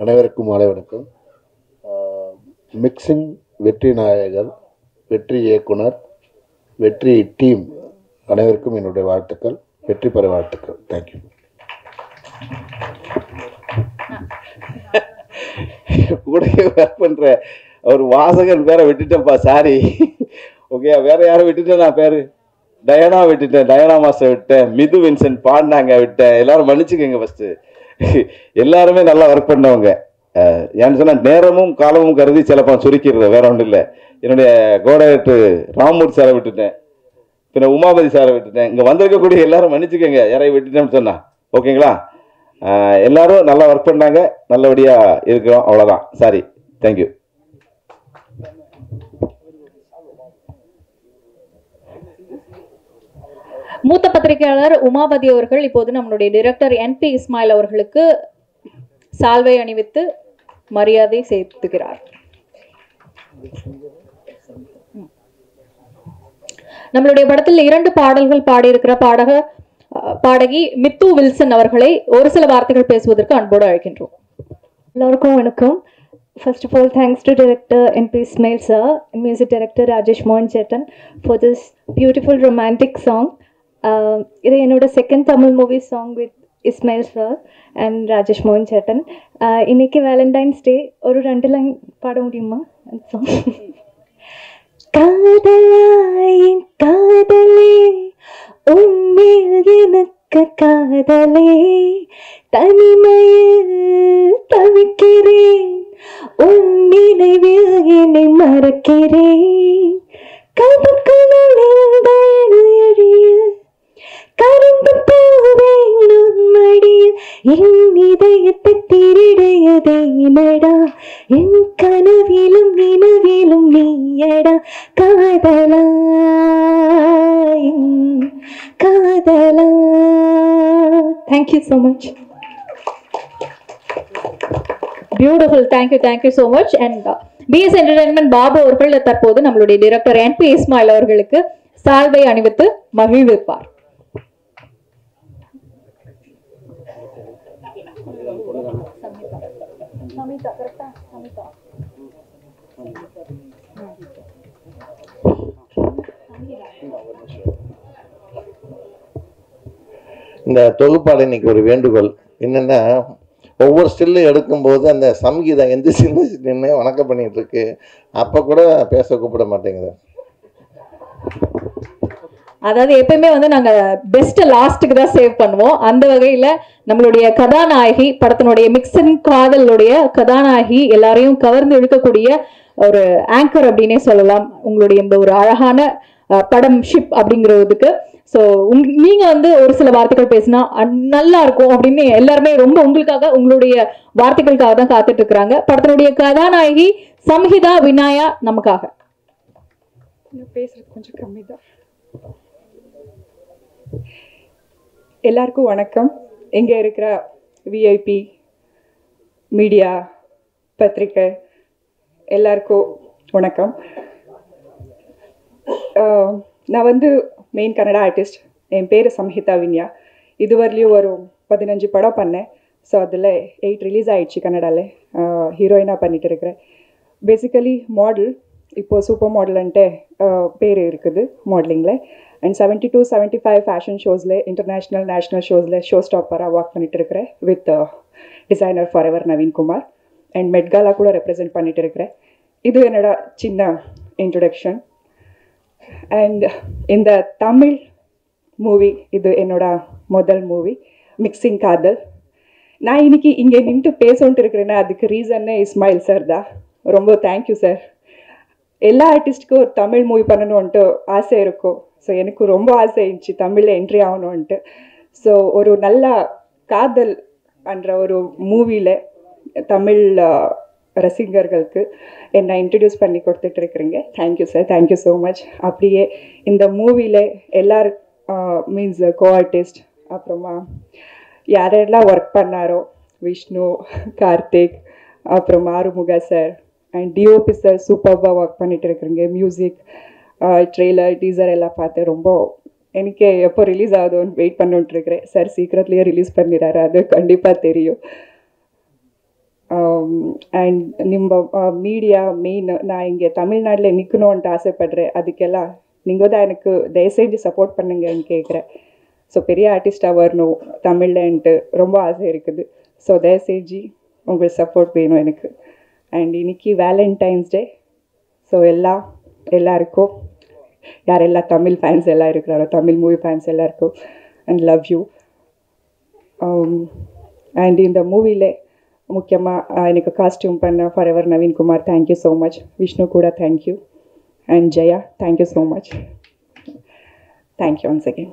அனைவருக்கும் மாலை வணக்கம். மிக்சிங் வெற்றி நாயகர், வெற்றி இயக்குனர், வெற்றி டீம் அனைவருக்கும் என்னுடைய வாழ்த்துக்கள். வெற்றி பெற வாழ்த்துக்கள். தேங்க்யூ. கூடவே ஒர்க் பண்ற ஒரு வாசகன் பேரை விட்டுட்டேன்ப்பா, சாரி. ஓகே, வேற யாரும் விட்டுட்டேன். நான் பேரு டயனா விட்டுட்டேன், டயனா மாஸ்டர் விட்டேன், மிது வின்சென்ட் பாடினாங்க விட்டேன். எல்லாரும் மன்னிச்சுக்கோங்க. ஃபர்ஸ்ட் எல்லாருமே நல்லா ஒர்க் பண்ணவங்க. ஏன்னு சொன்னா நேரமும் காலமும் கருதி சிலப்பா சுருக்கிறது, வேற ஒன்றும் இல்லை. என்னுடைய கோடையட்டு ராமூர்த்தி சாரை விட்டுட்டேன், பின்ன உமாபதி சாரை விட்டுட்டேன். இங்கே வந்திருக்கக்கூடிய எல்லாரும் மன்னிச்சுக்கோங்க யாரையும் விட்டுட்டேன்னு சொன்னா. ஓகேங்களா? எல்லாரும் நல்லா ஒர்க் பண்ணாங்க, நல்லபடியாக இருக்கிறோம். அவ்வளோதான். Sorry, thank you. மூத்த பத்திரிகையாளர் உமாபதி அவர்கள் இப்போது நம்மளுடைய டைரக்டர் என்பி இஸ்மாயில் அவர்களுக்கு சால்வை அணிவித்து மரியாதை செலுத்துகிறார். நம்மளுடைய படத்தில் 2 பாடல்கள் பாடியிருக்கிற பாடகி மித்து வில்சன் அவர்களை ஒரு சில வார்த்தைகள் பேசுவதற்கு அன்போடு அழைக்கின்றோம். எல்லோருக்கும் வணக்கம். First of all, thanks to director N.P. Ismail sir and music director Rajesh Mohan Chetan for this beautiful romantic song. இது என்னோட second Tamil movie song with Ismail sir and Rajesh மோகன் சேட்டன். இன்னைக்கு வேலண்டைன்ஸ் டே. ஒரு 2 லைன் பாட முடியுமா அந்த சாங்? காதலாயின் காதலே உன்மேல் எனக்கு காதலே தனிமையில் தவிக்கிறேன் உன் நினைவில் என்னை மறக்கிறேன் கதக்குள்ள கரும்பு பூவேன் மடியில் என் இதயத்தை திருடையதே நடா என் கனவிலும் நினைவிலும் நீயடா காதலா காதலா. Thank you so much. Beautiful. Thank you so much. And PS entertainment Babu அவர்கள் தற்போது நம்மளுடைய டைரக்டர் என்பி இஸ்மாயில் அவர்களுக்கு சால்வை அணிவித்து மகிழ்விப்பார். இந்த தொகுப்பாளர் இன்னைக்கு ஒரு வேண்டுகோள் என்னன்னா, ஒவ்வொரு ஸ்டில்லு எடுக்கும்போது அந்த சங்கீதம் எந்த சின்ன நின்று வணக்கம் பண்ணிட்டு இருக்கு, அப்போ கூட பேச கூப்பிட மாட்டேங்குது. அதாவது எப்பயுமே வந்து நாங்க பெஸ்ட் லாஸ்ட்டுக்கு தான் சேவ் பண்ணுவோம். அந்த வகையில நம்மளுடைய கதாநாயகி, படத்தினுடைய மிக்சன் காதலுடைய கதாநாயகி, எல்லாரையும் கவர்ந்து இழுக்கக்கூடிய ஒரு ஆங்கர் அப்படின்னே சொல்லலாம். உங்களுடைய இந்த ஒரு அழகான படம் ஷிப் அப்படிங்கிறதுக்கு. ஸோ நீங்க வந்து ஒரு சில வார்த்தைகள் பேசினா நல்லா இருக்கும் அப்படின்னு எல்லாருமே ரொம்ப உங்களுக்காக, உங்களுடைய வார்த்தைகளுக்காக தான் காத்துட்டு இருக்கிறாங்க. படத்தினுடைய கதாநாயகி சம்ஹிதா வினாயா நமக்காக. பேசுறது கொஞ்சம் கம்மி தான். எல்லாருக்கும் வணக்கம். இங்கே இருக்கிற விஐபி, மீடியா, பத்திரிக்கை எல்லாருக்கும் வணக்கம். நான் வந்து மெயின் கன்னடா ஆர்டிஸ்ட். என் பேர் சம்ஹிதா வின்யா. இதுவரையிலையும் ஒரு 15 படம் பண்ணேன். ஸோ அதில் 8 ரிலீஸ் ஆகிடுச்சு கன்னடாவில். ஹீரோயினாக பண்ணிட்டு இருக்கிறேன். பேசிக்கலி மாடல், இப்போது சூப்பர் மாடல்ன்ட்டு பேர் இருக்குது மாடலிங்கில். அண்ட் 72, 75 ஃபேஷன் ஷோஸில், இன்டர்நேஷ்னல், நேஷ்னல் ஷோஸில் ஷோ ஸ்டாப்பராக ஒர்க் பண்ணிட்டு இருக்கிறேன் with designer for ever Naveen Kumar. And Met Gala கூட ரெப்ரசென்ட் பண்ணிட்டு இருக்கிறேன். இது என்னோட சின்ன இன்ட்ரொடக்ஷன். அண்ட் இந்த தமிழ் மூவி, இது என்னோட முதல் மூவி, மிக்சிங் காதல். நான் இன்னைக்கு இங்கே நின்று பேசணுன்ட்டு இருக்கிறேன்னா அதுக்கு ரீசன்னே இஸ்மாயில் சார் தான். ரொம்ப தேங்க்யூ சார். எல்லா ஆர்டிஸ்ட்டுக்கும் ஒரு தமிழ் மூவி பண்ணணுன்ட்டு ஆசை இருக்கும். ஸோ எனக்கு ரொம்ப ஆசை இருந்துச்சு தமிழில் என்ட்ரி ஆகணுன்ட்டு. ஸோ ஒரு நல்ல காதல் என்ற ஒரு மூவியில் தமிழ் ரசிகர்களுக்கு என்னை இன்ட்ரடியூஸ் பண்ணி கொடுத்துட்ருக்குறீங்க. Thank you sir, thank you so much. அப்படியே இந்த மூவியில் எல்லாரும் மீன்ஸ் கோ ஆர்டிஸ்ட், அப்புறமா யாரெல்லாம் ஒர்க் பண்ணாரோ, விஷ்ணு, கார்த்திக், அப்புறம் Arumuga sir and DOP sir சூப்பர்பாக ஒர்க் பண்ணிட்டு இருக்கிறீங்க. மியூசிக், ட்ரெய்லர், டீசர் எல்லாம் பார்த்து ரொம்ப எனக்கு எப்போ ரிலீஸ் ஆகுதுன்னு வெயிட் பண்ணிட்டுருக்கிறேன். சார் சீக்கிரத்துலேயே ரிலீஸ் பண்ணிடுறாரு, அது கண்டிப்பாக தெரியும். அண்ட் ನಿಮ್ಮ மீடியா மெயின், நான் இங்கே தமிழ்நாட்டில் நிற்கணுன்ட்டு ஆசைப்படுறேன். அதுக்கெல்லாம் நீங்கள் தான் எனக்கு தயவுசெஞ்சு சப்போர்ட் பண்ணுங்கன்னு கேட்குறேன். ஸோ பெரிய ஆர்டிஸ்டாக வரணும் தமிழ்லன்ட்டு ரொம்ப ஆசை இருக்குது. ஸோ தயவுசெஞ்சு உங்கள் சப்போர்ட் வேணும் எனக்கு. அண்ட் இன்னைக்கு வேலண்டைன்ஸ் டே. ஸோ எல்லாருக்கும் யாரெல்லாம் தமிழ் ஃபேன்ஸ் எல்லாம் இருக்கிறாரோ, தமிழ் மூவி ஃபேன்ஸ் எல்லாருக்கும் அண்ட் லவ் யூ. அண்ட் இந்த மூவியில் முக்கியமாக எனக்கு காஸ்டியூம் பண்ண for ever Naveen Kumar, thank you so much. Vishnu கூட thank you. And Jaya, thank you so much. Thank you once again.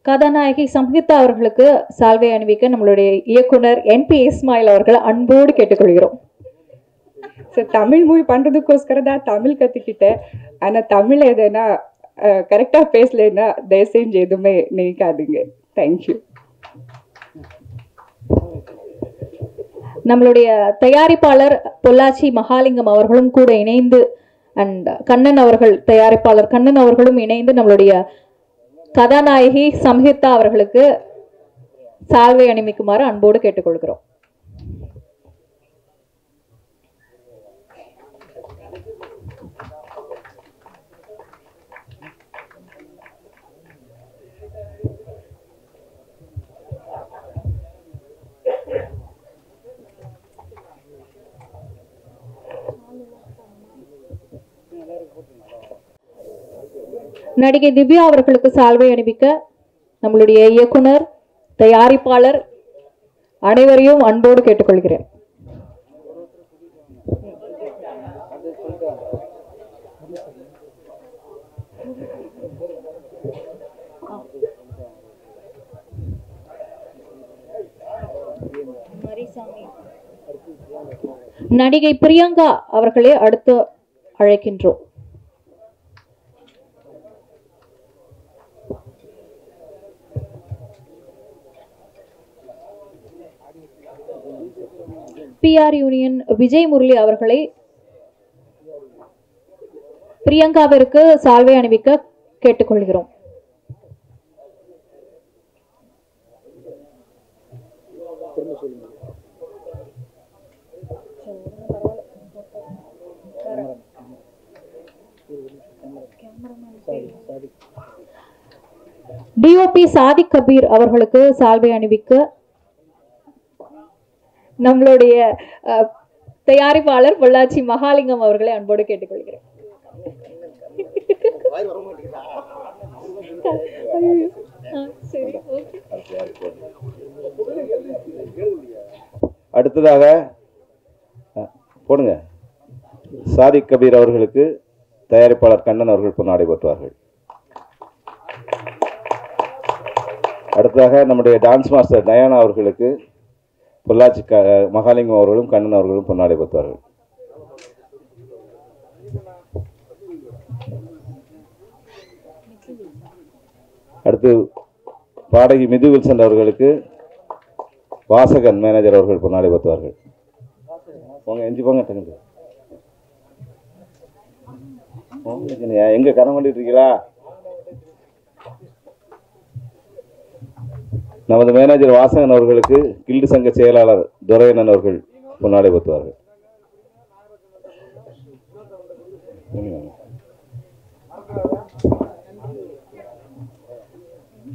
கதாநாயகி சம்ஹிதா அவர்களுக்கு சால்வை அணிவிக்க நம்மளுடைய இயக்குனர் என்பி இஸ்மாயில் அவர்கள் அன்போடு கேட்டுக்கொள்கிறோம். சார் தமிழ் மூவி பண்ணுறதுக்கோஸ்கர தான் தமிழ் கற்றுக்கிட்டேன். ஆனால் தமிழ் எதுனா கரெக்டாக பேசலைன்னா தயவு செஞ்சு எதுவுமே நினைக்காதுங்க. தேங்க்யூ. நம்மளுடைய தயாரிப்பாளர் பொள்ளாச்சி மகாலிங்கம் அவர்களும் கூட இணைந்து அண்ட் கண்ணன் அவர்கள், தயாரிப்பாளர் கண்ணன் அவர்களும் இணைந்து நம்மளுடைய கதாநாயகி சம்ஹிதா அவர்களுக்கு சால்வை அணிவிக்குமாறு அன்போடு கேட்டுக்கொள்கிறோம். நடிகை திவ்யா அவர்களுக்கு சால்வை அணிவிக்க நம்மளுடைய இயக்குனர், தயாரிப்பாளர் அனைவரையும் அன்போடு கேட்டுக்கொள்கிறேன். நடிகை பிரியங்கா அவர்களே அடுத்து அழைக்கின்றோம். பிஆர் யூனியன் விஜய் முரளி அவர்களை பிரியங்காவிற்கு சால்வை அணிவிக்க கேட்டுக்கொள்கிறோம். டிஓபி சாதிக் கபீர் அவர்களுக்கு சால்வை அணிவிக்க நம்மளுடைய தயாரிப்பாளர் பொள்ளாச்சி மகாலிங்கம் அவர்களை அன்போடு கேட்டுக்கொள்கிறேன். அடுத்ததாக போடுங்க, சாதிக் கபீர் அவர்களுக்கு தயாரிப்பாளர் கண்ணன் அவர்கள் பொன்னாடை போற்றுவார்கள். அடுத்ததாக நம்முடைய டான்ஸ் மாஸ்டர் டயானா அவர்களுக்கு பொள்ளாச்சி மகாலிங்கம் அவர்களும் கண்ணன் அவர்களும் பொன்னாடை போற்றுவார்கள். அடுத்து பாடகி மிது வில்சன் அவர்களுக்கு வாசகன் மேனேஜர் அவர்கள் பொன்னாடை போற்றுவார்கள். போங்க, எஞ்சி போங்க, டங்கு எங்க கனம் பண்ணிட்டு இருக்கீங்களா? நமது மேனேஜர் வாசகன் அவர்களுக்கு கில்டு சங்க செயலாளர் துரையண்ணன் அவர்கள் பொன்னாடை போற்றுவார்கள்.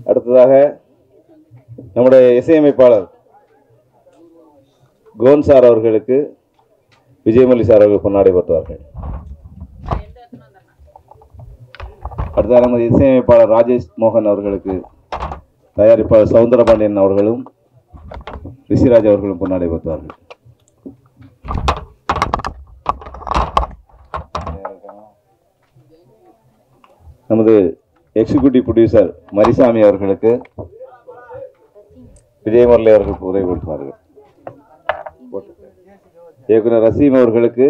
அடுத்ததாக நம்முடைய இசையமைப்பாளர் கோன் சார் அவர்களுக்கு விஜயமல்லி சார் அவர்கள் பொன்னாடை போற்றுவார்கள். அடுத்ததாக நமது இசையமைப்பாளர் ராஜேஷ் மோகன் அவர்களுக்கு தயாரிப்பாளர் சவுந்தரபாண்டியன் அவர்களும் ரிஷிராஜ் அவர்களும் பொன்னாடை போற்றுவார்கள். நமது எக்ஸிக்யூட்டிவ் ப்ரொடியூசர் மரிசாமி அவர்களுக்கு விஜயமுரளி அவர்கள் உரை கொடுத்தார்கள். இயக்குனர் ரசீம் அவர்களுக்கு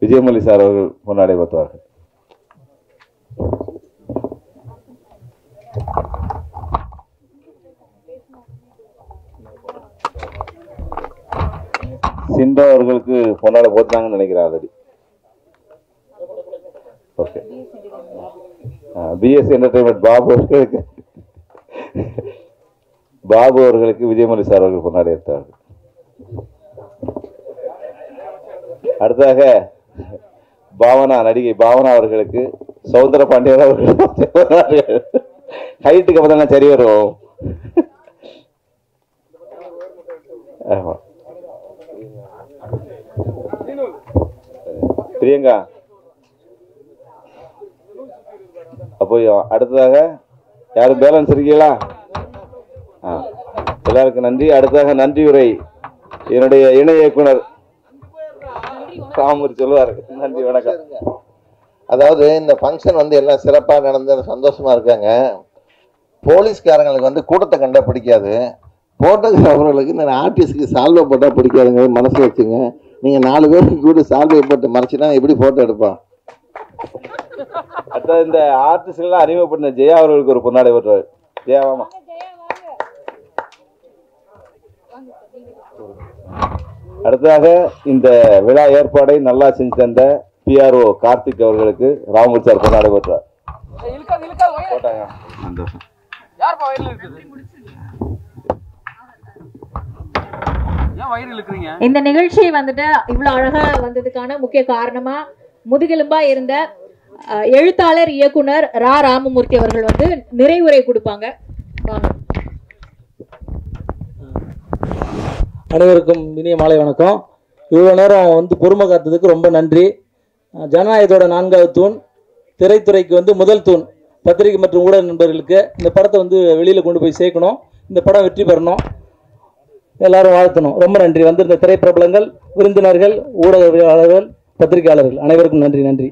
விஜயமல்லி சார் அவர்கள் பொன்னாடை போற்றுவார்கள். சிண்டோ அவர்களுக்கு பொன்னாடை போட்டாங்கன்னு நினைக்கிறேன் already. Okay, PS entertainment Babu அவர்களுக்கு விஜயமல்லி சார் அவர்கள் பொன்னாடை எடுத்தார்கள். அடுத்ததாக நடிகை பாவனா அவர்களுக்கு சௌந்தர பாண்டியன் அவர்கள் ஹைட்டுக்கு அப்பதாங்க சரி வரும். ஆமா, பிரியங்கா. அப்போ அடுத்ததாக யாரும் பேலன்ஸ் இருக்கீங்களா? எல்லாருக்கும் நன்றி. அடுத்ததாக நன்றி உரை என்னுடைய இணை இயக்குனர் காமூர் சொல்லுவார். நன்றி, வணக்கம். அதாவது இந்த ஃபங்க்ஷன் வந்து எல்லாம் சிறப்பாக நடந்து சந்தோஷமா இருக்காங்க. போலீஸ்காரங்களுக்கு வந்து கூட்டத்தை கண்டா பிடிக்காது, போட்டோகிராஃபர்களுக்கு இந்த ஆர்டிஸ்டுக்கு சால்வை போட்டால் பிடிக்காதுங்க. மனசில் வச்சுங்க, நீங்கள் 4 பேருக்கு கூட சால்வை போட்டு மறைச்சினா எப்படி ஃபோட்டோ எடுப்பான்? அடுத்த இந்த ஆர்டிஸ்ட்லாம் அறிமுகப்படுத்த ஜெயா அவர்களுக்கு ஒரு பொன்னாடை போட்டுறாரு. ஜெயா வாமா. அடுத்ததாக இந்த விழா ஏற்பாடை நல்லா செஞ்சு தந்த பிஆர்ஓ கார்த்திக் அவர்களுக்கு ராமூர் சார் பொன்னாடை போட்டுறார். போட்டாங்க. இந்த நிகழ்ச்சி வந்துட்டு இவ்வளவு அழகா வந்ததுக்கான முக்கிய காரணமா முதுகெலும்பா இருந்த எழுத்தாளர் இயக்குனர் ரா ராமமூர்த்தி அவர்கள் வந்து நிறைவுரை கொடுப்பாங்க. வாங்க. அனைவருக்கும் இனிய மாலை வணக்கம். இவ்வளோ நேரம் வந்து பொறுமை காத்ததுக்கு ரொம்ப நன்றி. ஜனநாயகத்தோட 4வது தூண், திரைத்துறைக்கு வந்து முதல் தூண் பத்திரிகை மற்றும் ஊடக நண்பர்களுக்கு இந்த படத்தை வந்து வெளியில் கொண்டு போய் சேர்க்கணும். இந்த படம் வெற்றி பெறணும், எல்லாரும் வாழ்த்தணும். ரொம்ப நன்றி. வந்திருந்த திரைப்பிரபலங்கள், விருந்தினர்கள், ஊடகவியலாளர்கள், பத்திரிகையாளர்கள் அனைவருக்கும் நன்றி.